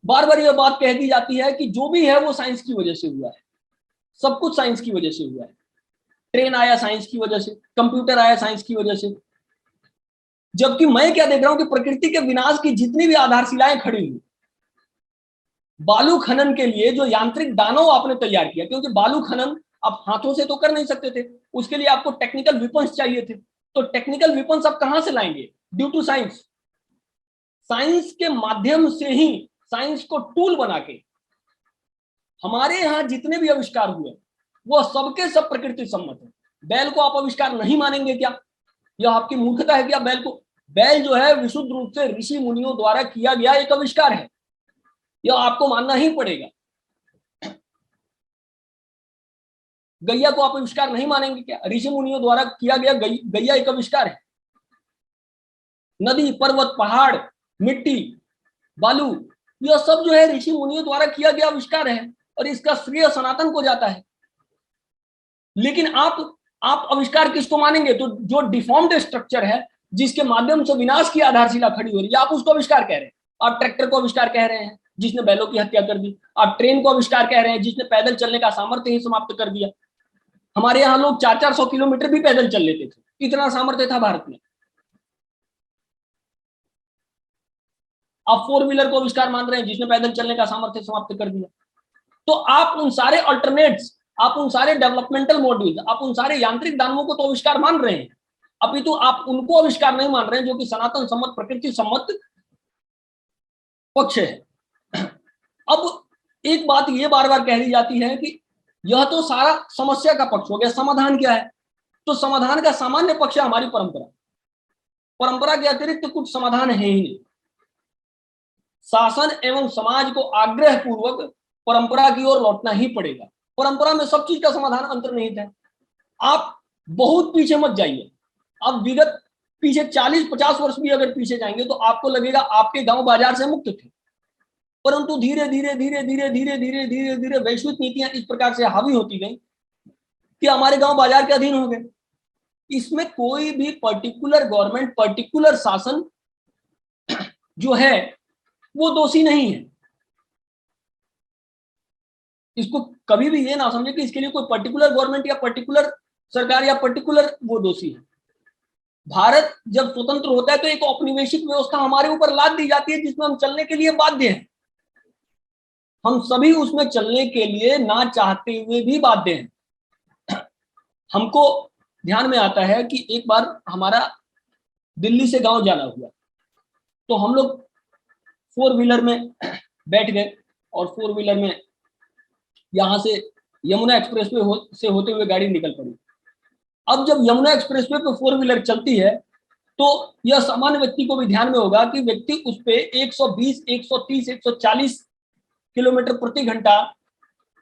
बार बार यह बात कह दी जाती है कि जो भी है वो साइंस की वजह से हुआ है। सब कुछ साइंस की वजह से हुआ है। ट्रेन आया साइंस की वजह से, कंप्यूटर आया साइंस की वजह से। जबकि मैं क्या देख रहा हूं कि प्रकृति के विनाश की जितनी भी आधारशिलाएं खड़ी हुई, बालू खनन के लिए जो यांत्रिक दानव आपने तैयार किया, क्योंकि बालू खनन आप हाथों से तो कर नहीं सकते थे, उसके लिए आपको टेक्निकल विपन्स चाहिए थे। तो टेक्निकल विपन्स आप कहां से लाएंगे? Due to science. साइंस के माध्यम से ही, साइंस को टूल बना के हमारे यहां जितने भी आविष्कार हुए वो सबके सब प्रकृति सम्मत है। बैल को आप आविष्कार नहीं मानेंगे क्या? यह आपकी मूर्खता है क्या? बैल जो है विशुद्ध रूप से ऋषि मुनियों द्वारा किया गया एक आविष्कार है, यह आपको मानना ही पड़ेगा। गैया को आप आविष्कार नहीं मानेंगे क्या? ऋषि मुनियों द्वारा किया गया गैया एक आविष्कार है। नदी, पर्वत, पहाड़, मिट्टी, बालू, यह सब जो है ऋषि मुनियों द्वारा किया गया आविष्कार है और इसका श्रेय सनातन को जाता है। लेकिन आप आविष्कार किसको मानेंगे? तो जो डिफॉर्म्ड स्ट्रक्चर है, जिसके माध्यम से विनाश की आधारशिला खड़ी हो रही है, आप उसको आविष्कार कह रहे हैं। आप ट्रैक्टर को आविष्कार कह रहे हैं जिसने बैलों की हत्या कर दी। आप ट्रेन को आविष्कार कह रहे हैं जिसने पैदल चलने का सामर्थ्य ही समाप्त कर दिया। हमारे यहाँ लोग 400-400 किलोमीटर भी पैदल चल लेते थे, इतना सामर्थ्य था भारत में। आप 4 व्हीलर को आविष्कार मान रहे हैं जिसने पैदल चलने का सामर्थ्य समाप्त कर दिया। तो आप उन सारे अल्टरनेट्स, आप उन सारे डेवलपमेंटल मॉड्यूल्स, आप उन सारे यांत्रिक दानवों को तो आविष्कार मान रहे हैं, अभी तो आप उनको आविष्कार नहीं मान रहे हैं जो कि सनातन सम्मत, प्रकृति सम्मत पक्ष है। अब एक बात ये बार बार कह दी जाती है कि यह तो सारा समस्या का पक्ष हो गया, समाधान क्या है? तो समाधान का सामान्य पक्ष है हमारी परंपरा। परंपरा के अतिरिक्त कुछ समाधान है ही नहीं। शासन एवं समाज को आग्रह पूर्वक परंपरा की ओर लौटना ही पड़ेगा। परंपरा में सब चीज का समाधान अंतर्निहित है। आप बहुत पीछे मत जाइए, आप विगत पीछे 40-50 वर्ष भी अगर पीछे जाएंगे तो आपको लगेगा आपके गांव बाजार से मुक्त थे, परंतु धीरे धीरे धीरे धीरे धीरे धीरे धीरे धीरे वैश्विक नीतियां इस प्रकार से हावी होती गई कि हमारे गांव बाजार के अधीन हो गए। इसमें कोई भी पर्टिकुलर गवर्नमेंट, पर्टिकुलर शासन जो है वो दोषी नहीं है। इसको कभी भी ये ना समझे कि इसके लिए कोई पर्टिकुलर गवर्नमेंट या पर्टिकुलर सरकार या पर्टिकुलर वो दोषी है। भारत जब स्वतंत्र होता है तो एक औपनिवेशिक व्यवस्था हमारे ऊपर लाद दी जाती है जिसमें हम चलने के लिए बाध्य हैं। हम सभी उसमें चलने के लिए ना चाहते हुए भी बाध्य हैं। हमको ध्यान में आता है कि एक बार हमारा दिल्ली से गांव जाना हुआ, तो हम लोग 4 व्हीलर में बैठ गए और 4 व्हीलर में यहां से यमुना एक्सप्रेसवे से होते हुए गाड़ी निकल पड़ी। अब जब यमुना एक्सप्रेसवे पे 4 व्हीलर चलती है तो यह सामान्य व्यक्ति को भी ध्यान में होगा कि व्यक्ति उस पे 120, 130, 140 किलोमीटर प्रति घंटा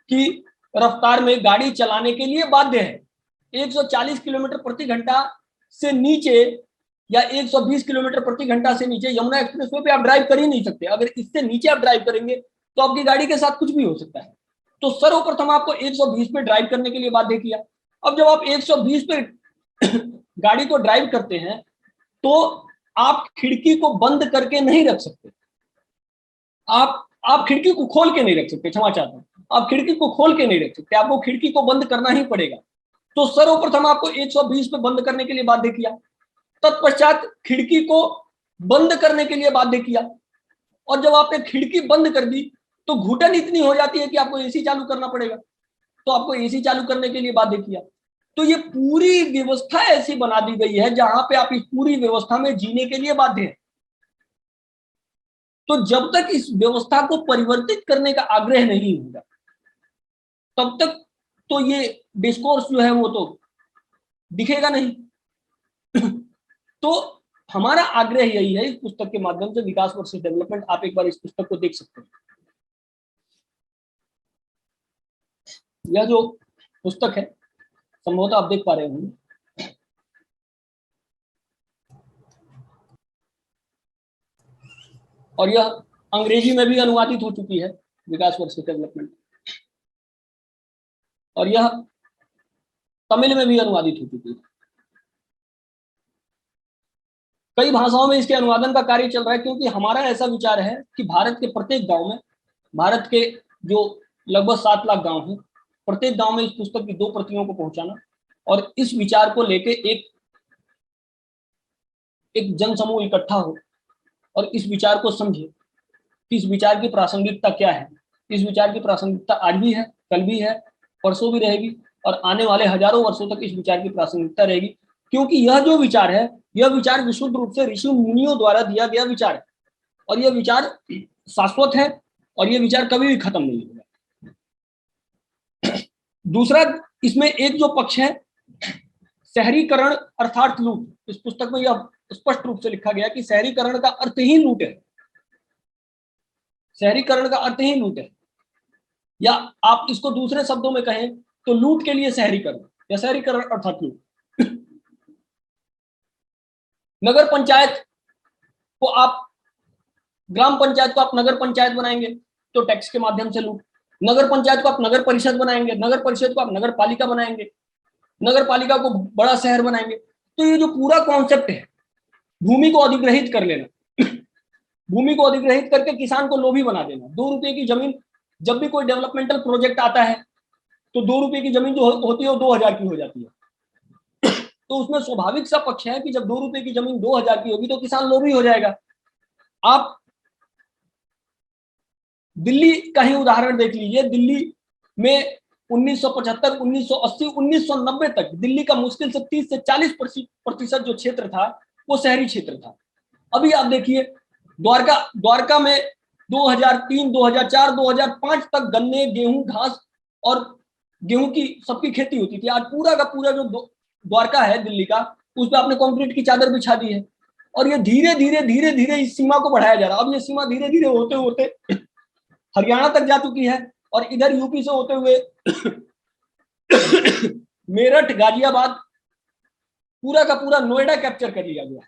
की रफ्तार में गाड़ी चलाने के लिए बाध्य है। 140 किलोमीटर प्रति घंटा से नीचे या 120 किलोमीटर प्रति घंटा से नीचे यमुना एक्सप्रेसवे पे आप ड्राइव कर ही नहीं सकते। अगर इससे नीचे आप ड्राइव करेंगे तो आपकी गाड़ी के साथ कुछ भी हो सकता है। तो सर्वप्रथम आपको 120 पे ड्राइव करने के लिए बाध्य किया। अब जब आप 120 पे गाड़ी को ड्राइव करते हैं तो आप खिड़की को बंद करके नहीं रख सकते। आप खिड़की को खोल के नहीं रख सकते, क्षमा चाहता हूं, आप खिड़की को खोल के नहीं रख सकते, आपको खिड़की को बंद करना ही पड़ेगा। तो सर्वप्रथम आपको 120 पे बंद करने के लिए बाध्य किया, तत्पश्चात खिड़की को बंद करने के लिए बाध्य किया, और जब आपने खिड़की बंद कर दी तो घुटन इतनी हो जाती है कि आपको एसी चालू करना पड़ेगा, तो आपको एसी चालू करने के लिए बाध्य किया। तो ये पूरी व्यवस्था ऐसी बना दी गई है जहां पे आप इस पूरी व्यवस्था में जीने के लिए बाध्य हैं। तो जब तक इस व्यवस्था को परिवर्तित करने का आग्रह नहीं होगा तब तक तो ये डिस्कोर्स जो है वो तो दिखेगा नहीं। तो हमारा आग्रह यही है इस पुस्तक के माध्यम से, विकास वर्सेस डेवलपमेंट, आप एक बार इस पुस्तक को देख सकते हैं। यह जो पुस्तक है संभवतः आप देख पा रहे होंगे, और यह अंग्रेजी में भी अनुवादित हो चुकी है, विकास वर्सेस डेवलपमेंट, और यह तमिल में भी अनुवादित हो चुकी है। कई भाषाओं में इसके अनुवादन का कार्य चल रहा है, क्योंकि हमारा ऐसा विचार है कि भारत के प्रत्येक गांव में, भारत के जो लगभग 7 लाख गांव हैं, प्रत्येक गांव में इस पुस्तक की 2 प्रतियों को पहुंचाना और इस विचार को लेके एक जनसमूह इकट्ठा हो और इस विचार को समझे कि इस विचार की प्रासंगिकता क्या है। इस विचार की प्रासंगिकता आज भी है, कल भी है, परसों भी रहेगी और आने वाले हजारों वर्षों तक इस विचार की प्रासंगिकता रहेगी, क्योंकि यह जो विचार है, यह विचार विशुद्ध रूप से ऋषि मुनियों द्वारा दिया गया विचार है और यह विचार शाश्वत है और यह विचार कभी भी खत्म नहीं होगा। दूसरा, इसमें एक जो पक्ष है शहरीकरण अर्थात लूट, इस पुस्तक में यह स्पष्ट रूप से लिखा गया कि शहरीकरण का अर्थ ही लूट है। शहरीकरण का अर्थ ही लूट है, या आप इसको दूसरे शब्दों में कहें तो लूट के लिए शहरीकरण या शहरीकरण अर्थात लूट। नगर पंचायत को आप, ग्राम पंचायत को आप नगर पंचायत बनाएंगे तो टैक्स के माध्यम से लूट। नगर पंचायत को आप नगर परिषद बनाएंगे, नगर परिषद को आप नगर पालिका बनाएंगे, नगर पालिका को बड़ा शहर बनाएंगे। तो ये जो पूरा कॉन्सेप्ट है, भूमि को अधिग्रहित कर लेना, भूमि को अधिग्रहित करके किसान को लोभी बना देना। 2 रुपए की जमीन, जब भी कोई डेवलपमेंटल प्रोजेक्ट आता है तो 2 रुपए की जमीन जो होती है वो 2000 की हो जाती है। तो उसमें स्वाभाविक सा पक्ष है कि जब 2 रुपए की जमीन 2000 की होगी तो किसान लोभी हो जाएगा। आप दिल्ली का ही उदाहरण देख लीजिए। दिल्ली में 1975, 1980, 1990 तक दिल्ली का मुश्किल से 30 से 40% जो क्षेत्र था वो शहरी क्षेत्र था। अभी आप देखिए द्वारका में 2003, 2004, 2005 तक गन्ने, गेहूं, घास और गेहूं की सबकी खेती होती थी। आज पूरा का पूरा जो द्वारका है दिल्ली का, उस पर आपने कंक्रीट की चादर बिछा दी है और ये धीरे धीरे इस सीमा को बढ़ाया जा रहा है। अब ये सीमा धीरे धीरे होते होते हरियाणा तक जा चुकी है और इधर यूपी से होते हुए मेरठ, गाजियाबाद, पूरा का पूरा नोएडा कैप्चर कर लिया गया।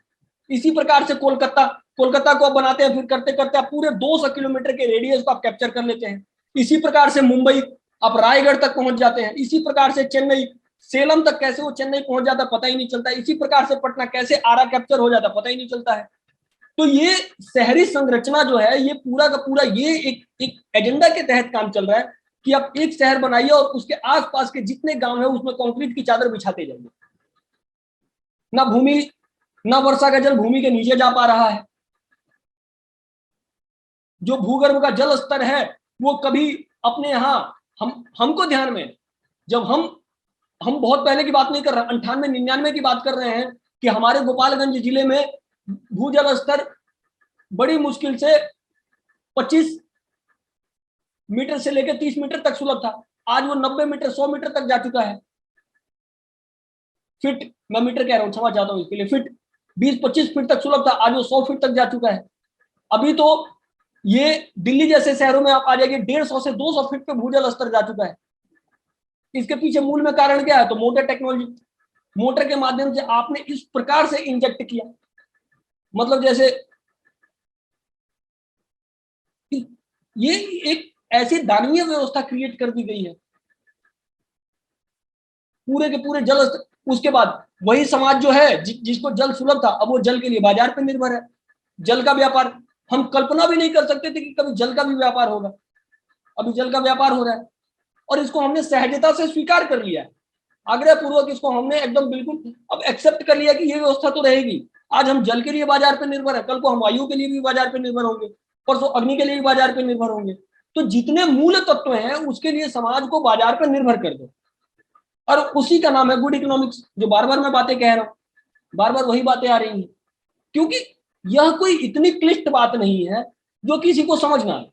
इसी प्रकार से कोलकाता को आप बनाते हैं, फिर करते करते आप पूरे 200 किलोमीटर के रेडियस को आप कैप्चर कर लेते हैं। इसी प्रकार से मुंबई, आप रायगढ़ तक पहुंच जाते हैं। इसी प्रकार से चेन्नई, सेलम तक कैसे वो चेन्नई पहुंच जाता पता ही नहीं चलता। इसी प्रकार से पटना कैसे आरा कैप्चर हो जाता पता ही नहीं चलता है। तो ये शहरी संरचना जो है, ये पूरा का पूरा ये एक एजेंडा के तहत काम चल रहा है कि आप एक शहर बनाइए और उसके आसपास के जितने गांव है उसमें कंक्रीट की चादर बिछाते जाइए। ना वर्षा का जल भूमि के नीचे जा पा रहा है। जो भूगर्भ का जल स्तर है वो कभी अपने यहाँ, हमको ध्यान में, जब हम बहुत पहले की बात नहीं कर रहे, 98, 99 की बात कर रहे हैं कि हमारे गोपालगंज जिले में भूजल स्तर बड़ी मुश्किल से 25 मीटर से लेकर 30 मीटर तक सुलभ था। आज वो 90 मीटर, 100 मीटर तक जा चुका है। फीट, मैं मीटर कह रहा हूं, क्षमा चाहता हूं इसके लिए, फीट 20-25 फीट तक सुलभ था, आज वो 100 फीट तक जा चुका है। अभी तो ये दिल्ली जैसे शहरों में आप आ जाइए, 150 से 200 फीट पे भूजल स्तर जा चुका है। इसके पीछे मूल में कारण क्या है? तो मोटर टेक्नोलॉजी। मोटर के माध्यम से आपने इस प्रकार से इंजेक्ट किया, मतलब जैसे ये एक ऐसी दानीय व्यवस्था क्रिएट कर दी गई है पूरे के पूरे जल। उसके बाद वही समाज जो है जिसको जल सुलभ था, अब वो जल के लिए बाजार पर निर्भर है। जल का व्यापार, हम कल्पना भी नहीं कर सकते थे कि कभी जल का भी व्यापार होगा। अभी जल का व्यापार हो रहा है और इसको हमने सहजता से स्वीकार कर लिया है, आग्रह पूर्वक इसको हमने एकदम बिल्कुल अब एक्सेप्ट कर लिया कि ये व्यवस्था तो रहेगी। आज हम जल के लिए बाजार पर निर्भर है, कल को हम वायु के लिए भी बाजार पर निर्भर होंगे, परसों अग्नि के लिए भी बाजार पर निर्भर होंगे। तो जितने मूल तत्व हैं उसके लिए समाज को बाजार पर निर्भर कर दो, और उसी का नाम है गुड इकोनॉमिक्स। जो बार बार मैं बातें कह रहा हूं, बार बार वही बातें आ रही हैं, क्योंकि यह कोई इतनी क्लिष्ट बात नहीं है जो किसी को समझ ना आए।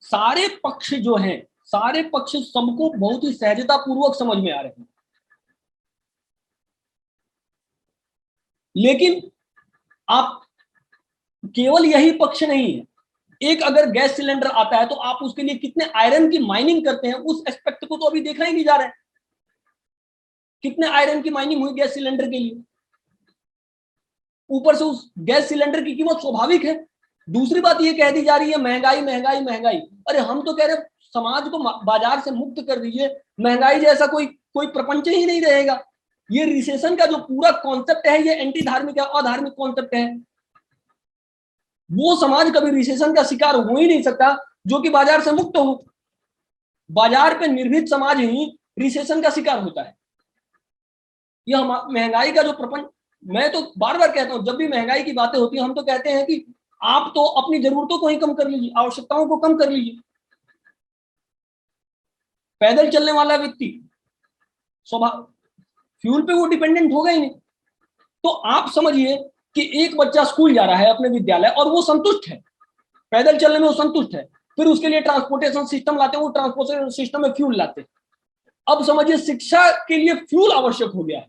सारे पक्ष जो हैं, सारे पक्ष सबको बहुत ही सहजता पूर्वक समझ में आ रहे हैं। लेकिन आप केवल यही पक्ष नहीं है, एक अगर गैस सिलेंडर आता है तो आप उसके लिए कितने आयरन की माइनिंग करते हैं, उस एस्पेक्ट को तो अभी देखा ही नहीं जा रहा है। कितने आयरन की माइनिंग हुई गैस सिलेंडर के लिए, ऊपर से उस गैस सिलेंडर की कीमत स्वाभाविक है। दूसरी बात ये कह दी जा रही है महंगाई महंगाई महंगाई। अरे हम तो कह रहे समाज को बाजार से मुक्त कर दीजिए, महंगाई जैसा कोई प्रपंच ही नहीं रहेगा। ये रिसेशन का जो पूरा कॉन्सेप्ट है, ये एंटी धार्मिक है, अधार्मिक कॉन्सेप्ट है। वो समाज कभी रिसेशन का शिकार हो ही नहीं सकता जो कि बाजार से मुक्त हो। बाजार पे निर्भीत समाज ही रिसेशन का शिकार होता है। यह महंगाई का जो प्रपंच, मैं तो बार बार कहता हूं, जब भी महंगाई की बातें होती है हम तो कहते हैं कि आप तो अपनी जरूरतों को ही कम कर लीजिए, आवश्यकताओं को कम कर लीजिए। पैदल चलने वाला व्यक्ति स्वभाव फ्यूल पे वो डिपेंडेंट होगा ही नहीं। तो आप समझिए कि एक बच्चा स्कूल जा रहा है अपने विद्यालय और वो संतुष्ट है, पैदल चलने में वो संतुष्ट है, फिर उसके लिए ट्रांसपोर्टेशन सिस्टम लाते हैं, वो ट्रांसपोर्टेशन सिस्टम में फ्यूल लाते हैं। अब समझिए शिक्षा के लिए फ्यूल आवश्यक हो गया है।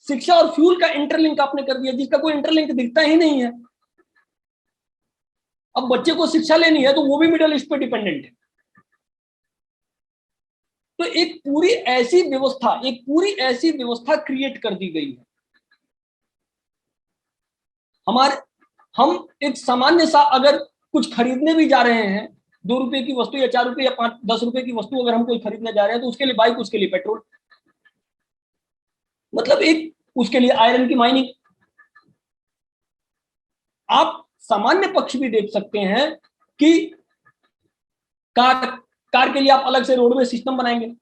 शिक्षा और फ्यूल का इंटरलिंक आपने कर दिया, जिसका कोई इंटरलिंक दिखता ही नहीं है। अब बच्चे को शिक्षा लेनी है तो वो भी मिडिल ईस्ट पे डिपेंडेंट है। तो एक पूरी ऐसी व्यवस्था क्रिएट कर दी गई है। हम एक सामान्य सा अगर कुछ खरीदने भी जा रहे हैं, 2 रुपए की वस्तु या 4 रुपए या 5-10 रुपए की वस्तु अगर हम कोई खरीदने जा रहे हैं, तो उसके लिए बाइक, उसके लिए पेट्रोल, मतलब एक उसके लिए आयरन की माइनिंग। आप सामान्य पक्ष भी देख सकते हैं कि कार के लिए आप अलग से रोडवे सिस्टम बनाएंगे,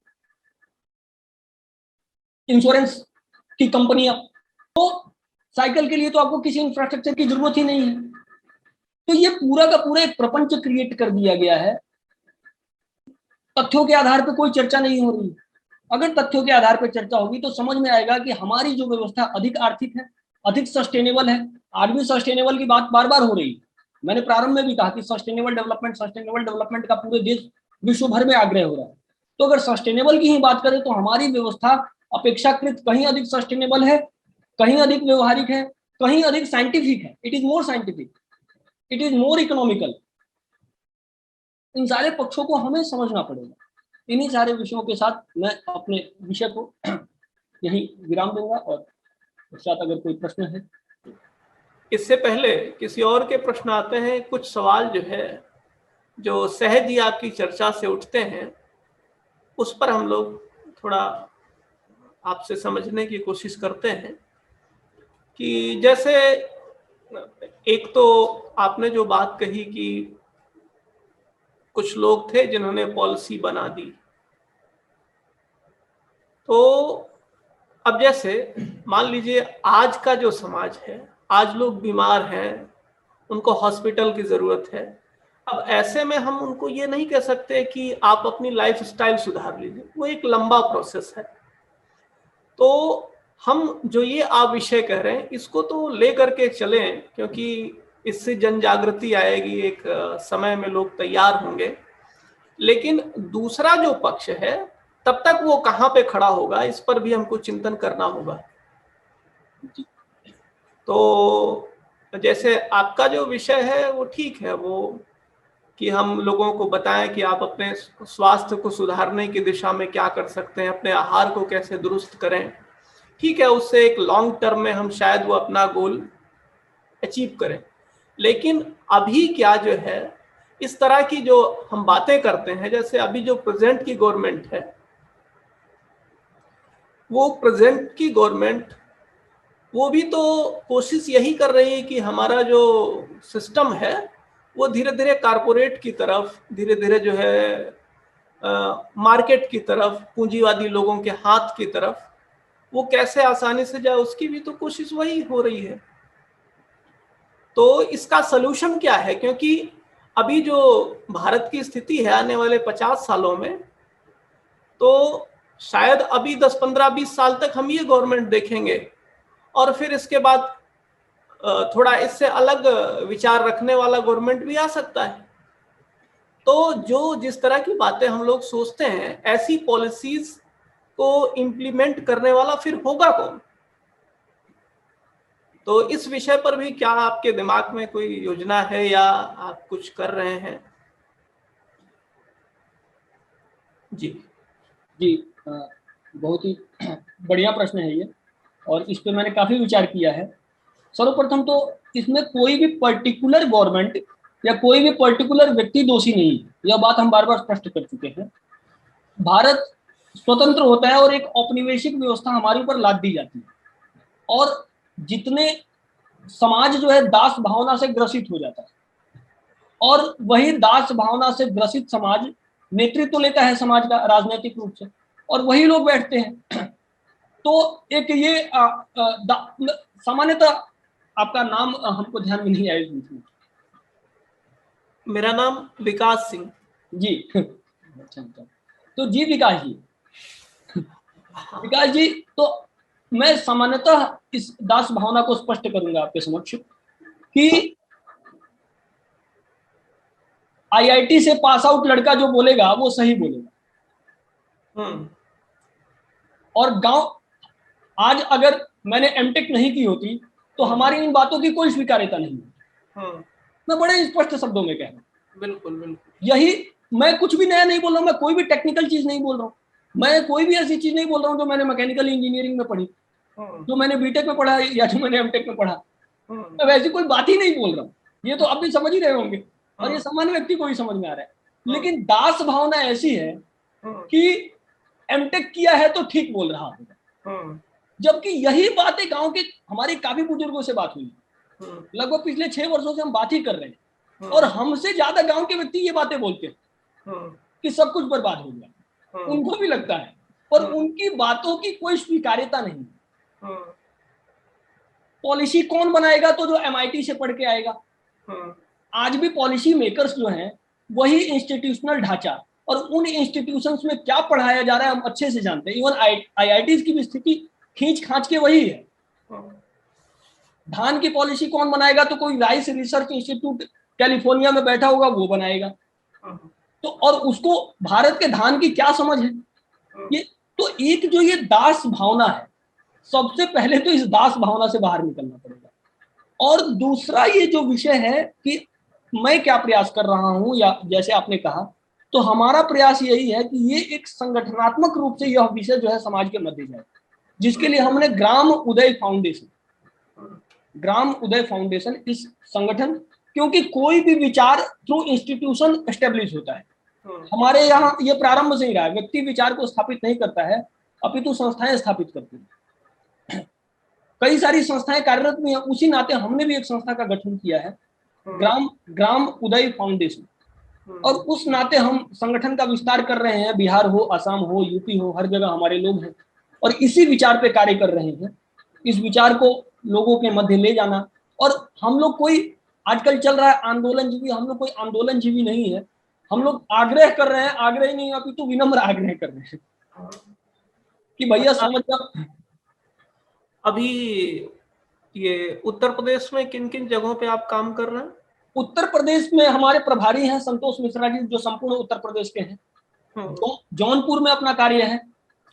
इंश्योरेंस की कंपनियां, तो साइकिल के लिए तो आपको किसी इंफ्रास्ट्रक्चर की जरूरत ही नहीं है। तो ये पूरा का पूरा एक प्रपंच क्रिएट कर दिया गया है। तथ्यों के आधार पर कोई चर्चा नहीं हो रही। अगर तथ्यों के आधार पर चर्चा होगी तो समझ में आएगा कि हमारी जो व्यवस्था अधिक आर्थिक है, अधिक सस्टेनेबल है। आज भी सस्टेनेबल की बात बार बार हो रही है। मैंने प्रारंभ में भी कहा कि सस्टेनेबल डेवलपमेंट का पूरे देश विश्व भर में आग्रह हो रहा है। तो अगर सस्टेनेबल की ही बात करें तो हमारी व्यवस्था अपेक्षाकृत कहीं अधिक सस्टेनेबल है, कहीं अधिक व्यवहारिक है, कहीं अधिक साइंटिफिक है। It is more scientific, it is more economical. इन सारे पक्षों को हमें समझना पड़ेगा। इन्हीं सारे विषयों के साथ मैं अपने विषय को यही विराम दूंगा और साथ अगर कोई प्रश्न है। इससे पहले किसी और के प्रश्न आते हैं, कुछ सवाल जो है जो सहज ही आपकी चर्चा से उठते हैं, उस पर हम लोग थोड़ा आपसे समझने की कोशिश करते हैं। कि जैसे एक तो आपने जो बात कही कि कुछ लोग थे जिन्होंने पॉलिसी बना दी, तो अब जैसे मान लीजिए आज का जो समाज है, आज लोग बीमार हैं, उनको हॉस्पिटल की जरूरत है। अब ऐसे में हम उनको ये नहीं कह सकते कि आप अपनी लाइफ स्टाइल सुधार लीजिए, वो एक लंबा प्रोसेस है। तो हम जो ये आप विषय कह रहे हैं इसको तो ले करके चलें, क्योंकि इससे जन जागृति आएगी, एक समय में लोग तैयार होंगे। लेकिन दूसरा जो पक्ष है तब तक वो कहाँ पे खड़ा होगा, इस पर भी हमको चिंतन करना होगा। तो जैसे आपका जो विषय है वो ठीक है, वो कि हम लोगों को बताएं कि आप अपने स्वास्थ्य को सुधारने की दिशा में क्या कर सकते हैं, अपने आहार को कैसे दुरुस्त करें। ठीक है, उससे एक लॉन्ग टर्म में हम शायद वो अपना गोल अचीव करें। लेकिन अभी क्या जो है, इस तरह की जो हम बातें करते हैं, जैसे अभी जो प्रेजेंट की गवर्नमेंट है, वो प्रेजेंट की गवर्नमेंट वो भी तो कोशिश यही कर रही है कि हमारा जो सिस्टम है वो धीरे धीरे कारपोरेट की तरफ, धीरे धीरे जो है मार्केट की तरफ, पूंजीवादी लोगों के हाथ की तरफ वो कैसे आसानी से जाए, उसकी भी तो कोशिश वही हो रही है। तो इसका सलूशन क्या है? क्योंकि अभी जो भारत की स्थिति है आने वाले 50 सालों में, तो शायद अभी 10, 15, 20 साल तक हम ये गवर्नमेंट देखेंगे और फिर इसके बाद थोड़ा इससे अलग विचार रखने वाला गवर्नमेंट भी आ सकता है। तो जो जिस तरह की बातें हम लोग सोचते हैं, ऐसी पॉलिसीज को इम्प्लीमेंट करने वाला फिर होगा कौन? तो इस विषय पर भी क्या आपके दिमाग में कोई योजना है या आप कुछ कर रहे हैं? जी जी, बहुत ही बढ़िया प्रश्न है ये, और इस पे मैंने काफी विचार किया है। सर्वप्रथम तो इसमें कोई भी पर्टिकुलर गवर्नमेंट या कोई भी पर्टिकुलर व्यक्ति दोषी नहीं है, यह बात हम बार बार स्पष्ट कर चुके हैं। भारत स्वतंत्र होता है और एक औपनिवेशिक व्यवस्था हमारे ऊपर लाद दी जाती है, और जितने समाज जो है दास भावना से ग्रसित हो जाता है, और वही दास भावना से ग्रसित समाज नेतृत्व लेता है समाज का राजनीतिक रूप से, और वही लोग बैठते हैं। तो एक ये सामान्यतः आपका नाम हमको ध्यान में नहीं आया इस बीच में। मेरा नाम विकास सिंह जी। अच्छा, तो जी विकास जी, विकास जी, तो मैं सामान्यतः इस दास भावना को स्पष्ट करूंगा आपके समक्ष कि आईआईटी से पास आउट लड़का जो बोलेगा वो सही बोलेगा। और गांव, आज अगर मैंने एमटेक नहीं की होती तो हमारी इन बातों की कोई स्वीकार्यता नहीं है। मैं बड़े स्पष्ट शब्दों में कह रहा हूँ। बिल्कुल बिल्कुल। यही, मैं कुछ भी नया नहीं बोल रहा हूँ, मैं कोई भी टेक्निकल चीज नहीं बोल रहा हूँ, मैं कोई भी ऐसी चीज नहीं बोल रहा हूँ जो मैंने मैकेनिकल इंजीनियरिंग में पढ़ी, जो मैंने बीटेक में पढ़ा या जो मैंने एमटेक में पढ़ा। मैं वैसी कोई बात ही नहीं बोल रहा हूँ, ये तो आप भी समझ ही रहे होंगे, और ये सामान्य व्यक्ति को भी समझ में आ रहा है। लेकिन दास भावना ऐसी है कि एमटेक किया है तो ठीक बोल रहा होगा, जबकि यही बातें गांव के हमारे काफी बुजुर्गों से बात हुई, लगभग पिछले 6 वर्षों से हम बात ही कर रहे हैं, और हमसे ज्यादा गांव के व्यक्ति ये बातें बोलते हैं कि सब कुछ बर्बाद हो गया, उनको भी लगता है, पर उनकी बातों की कोई स्वीकार्यता नहीं। पॉलिसी कौन बनाएगा? तो जो एमआईटी से पढ़ के आएगा। आज भी पॉलिसी मेकर्स जो हैं वही इंस्टीट्यूशनल ढांचा और उन इंस्टीट्यूशंस में क्या पढ़ाया जा रहा है हम अच्छे से जानते हैं। इवन आईआईटीज की भी स्थिति खींच खांच के वही है। धान की पॉलिसी कौन बनाएगा? तो कोई राइस रिसर्च इंस्टीट्यूट कैलिफोर्निया में बैठा होगा वो बनाएगा। तो और उसको भारत के धान की क्या समझ है? ये तो एक जो ये दास भावना है, सबसे पहले तो इस दास भावना से बाहर निकलना पड़ेगा। और दूसरा ये जो विषय है कि मैं क्या प्रयास कर रहा हूं, या जैसे आपने कहा, तो हमारा प्रयास यही है कि ये एक संगठनात्मक रूप से यह विषय जो है समाज के मध्य जाए, जिसके लिए हमने ग्राम उदय फाउंडेशन इस संगठन, क्योंकि कोई भी विचार थ्रू इंस्टीट्यूशन एस्टेब्लिश होता है। हमारे यहाँ ये प्रारंभ से ही रहा है, व्यक्ति विचार को स्थापित नहीं करता है, अपितु संस्थाएं स्थापित करती हैं। कई सारी संस्थाएं कार्यरत भी हैं, उसी नाते हमने भी एक संस्था का गठन किया है, ग्राम उदय फाउंडेशन, और उस नाते हम संगठन का विस्तार कर रहे हैं। बिहार हो, असम हो, यूपी हो, हर जगह हमारे लोग हैं और इसी विचार पे कार्य कर रहे हैं, इस विचार को लोगों के मध्य ले जाना। और हम लोग कोई, आजकल चल रहा है आंदोलनजीवी, हम लोग कोई आंदोलनजीवी नहीं है, हम लोग आग्रह कर रहे हैं, आग्रह ही नहीं अपितु विनम्र आग्रह कर रहे हैं कि भैया समझ जाओ। अभी ये उत्तर प्रदेश में किन किन जगहों पे आप काम कर रहे हैं? उत्तर प्रदेश में हमारे प्रभारी हैं संतोष मिश्रा जी, जो संपूर्ण उत्तर प्रदेश के हैं। जौनपुर में अपना कार्य है,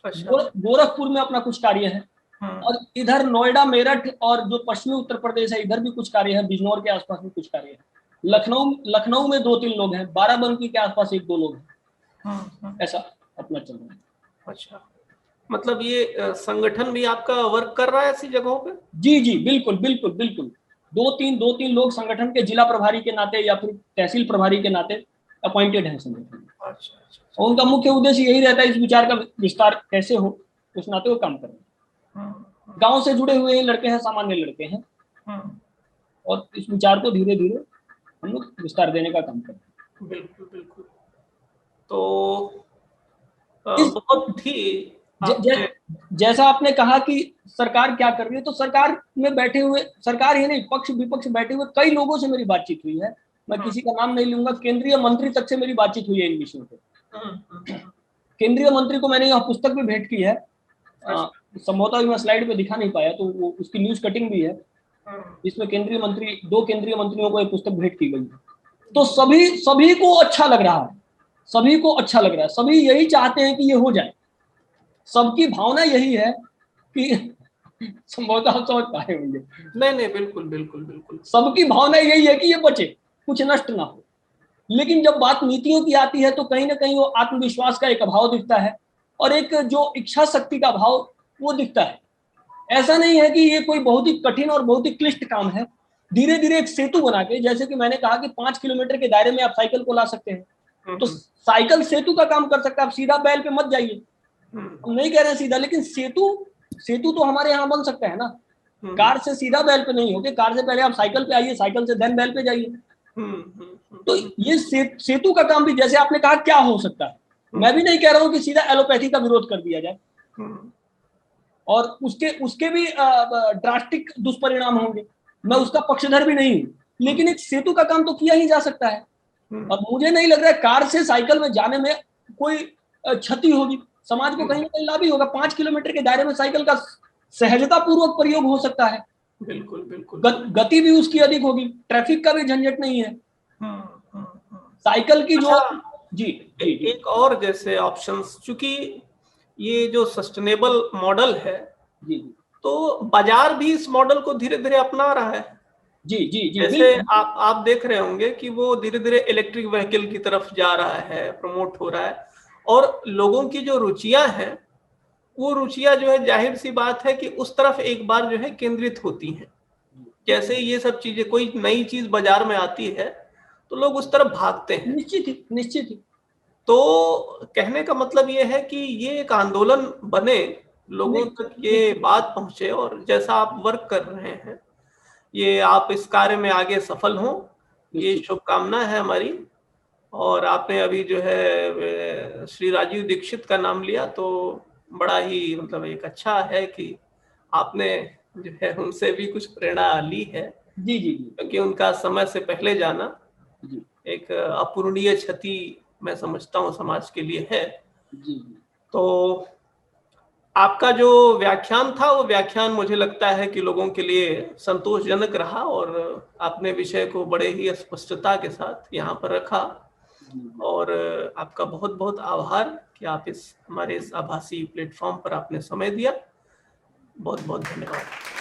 गोरखपुर में अपना कुछ कार्य है, और इधर नोएडा, मेरठ और जो पश्चिमी उत्तर प्रदेश है इधर भी कुछ कार्य है, बिजनौर के आसपास भी कुछ कार्य है। लखनऊ में 2-3 लोग हैं, बाराबंकी के आसपास 1-2 लोग हैं, ऐसा अपना चल रहा है। अच्छा, मतलब ये संगठन भी आपका वर्क कर रहा है ऐसी जगहों पे? जी जी, बिल्कुल बिल्कुल बिल्कुल। 2-3 लोग संगठन के जिला प्रभारी के नाते या फिर तहसील प्रभारी के नाते अपॉइंटेड हैं संगठन। अच्छा। और उनका मुख्य उद्देश्य यही रहता है इस विचार का विस्तार कैसे हो, उस नाते वो काम कर रहे हैं। गांव से जुड़े हुए लड़के हैं, सामान्य लड़के हैं, और इस विचार को धीरे धीरे हम लोग विस्तार देने का काम कर रहे हैं। बिल्कुल बिल्कुल। तो बहुत ही जैसा आपने कहा कि सरकार क्या कर रही है, तो सरकार में बैठे हुए, सरकार ही नहीं पक्ष विपक्ष बैठे हुए कई लोगों से मेरी बातचीत हुई है। मैं किसी का नाम नहीं लूंगा, केंद्रीय मंत्री तक से मेरी बातचीत हुई है इन विषयों पे। केंद्रीय मंत्री को मैंने यह पुस्तक भी भेंट की है, संभवतः मैं स्लाइड पे दिखा नहीं पाया, तो वो उसकी न्यूज कटिंग भी है, जिसमें दो केंद्रीय मंत्रियों को एक पुस्तक भेंट की गई है। तो सभी को अच्छा लग रहा है, सभी को अच्छा लग रहा है, सभी यही चाहते हैं कि ये हो जाए। सबकी भावना यही है कि संभवतः आप समझ पाए होंगे। नहीं, बिल्कुल बिल्कुल बिल्कुल। सबकी भावना यही है कि ये बचे, कुछ नष्ट ना हो। लेकिन जब बात नीतियों की आती है तो कहीं ना कहीं वो आत्मविश्वास का एक अभाव दिखता है, और एक जो इच्छा शक्ति का अभाव वो दिखता है। ऐसा नहीं है कि ये कोई बहुत ही कठिन और बहुत ही क्लिष्ट काम है। धीरे धीरे एक सेतु बना के, जैसे कि मैंने कहा कि 5 किलोमीटर के दायरे में आप साइकिल को ला सकते हैं, तो साइकिल सेतु का काम कर सकता है। आप सीधा बैल पे मत जाइए, हम नहीं कह रहे हैं सीधा, लेकिन सेतु तो हमारे यहाँ बन सकता है ना। कार से सीधा बैल पे नहीं होके, कार से पहले आप साइकिल पे आइए, साइकिल से देन बैल पे जाइए। तो ये सेतु का काम भी, जैसे आपने कहा, क्या हो सकता है, मैं भी नहीं कह रहा हूं कि सीधा एलोपैथी का विरोध कर दिया जाए और उसके भी ड्रास्टिक दुष्परिणाम होंगे, मैं उसका पक्षधर भी नहीं हूं, लेकिन एक सेतु का काम तो किया ही जा सकता है। और मुझे नहीं लग रहा है कार से साइकिल में जाने में कोई क्षति होगी, समाज को कहीं ना कहीं लाभ ही होगा। 5 किलोमीटर के दायरे में साइकिल का सहजता पूर्वक प्रयोग हो सकता है। बिल्कुल बिल्कुल। गति भी उसकी अधिक होगी, ट्रैफिक का भी झंझट नहीं है। साइकिल की जो जी जी जी एक और जैसे ऑप्शंस, चूंकि ये जो सस्टेनेबल मॉडल है जी तो बाजार भी इस मॉडल को धीरे धीरे अपना रहा है। जी जी जी जैसे आप देख रहे होंगे कि वो धीरे धीरे इलेक्ट्रिक व्हीकल की तरफ जा रहा है, प्रमोट हो रहा है, और लोगों की जो रुचियां हैं वो रुचियां जो है, जाहिर सी बात है कि उस तरफ एक बार जो है केंद्रित होती हैं। जैसे ये सब चीजें, कोई नई चीज बाजार में आती है तो लोग उस तरफ भागते हैं। निश्चित ही। तो कहने का मतलब ये है कि ये एक आंदोलन बने, लोगों तक ये बात पहुंचे, और जैसा आप वर्क कर रहे हैं, ये आप इस कार्य में आगे सफल हों, ये शुभकामना है हमारी। और आपने अभी जो है श्री राजीव दीक्षित का नाम लिया, तो बड़ा ही मतलब एक अच्छा है कि आपने जो है उनसे भी कुछ प्रेरणा ली है। जी जी, क्योंकि उनका समय से पहले जाना एक अपूरणीय क्षति मैं समझता हूँ समाज के लिए है। तो आपका जो व्याख्यान था, वो व्याख्यान मुझे लगता है कि लोगों के लिए संतोषजनक रहा, और आपने विषय को बड़े ही स्पष्टता के साथ यहाँ पर रखा। और आपका बहुत बहुत आभार कि आप हमारे इस आभासी प्लेटफॉर्म पर आपने समय दिया। बहुत बहुत धन्यवाद।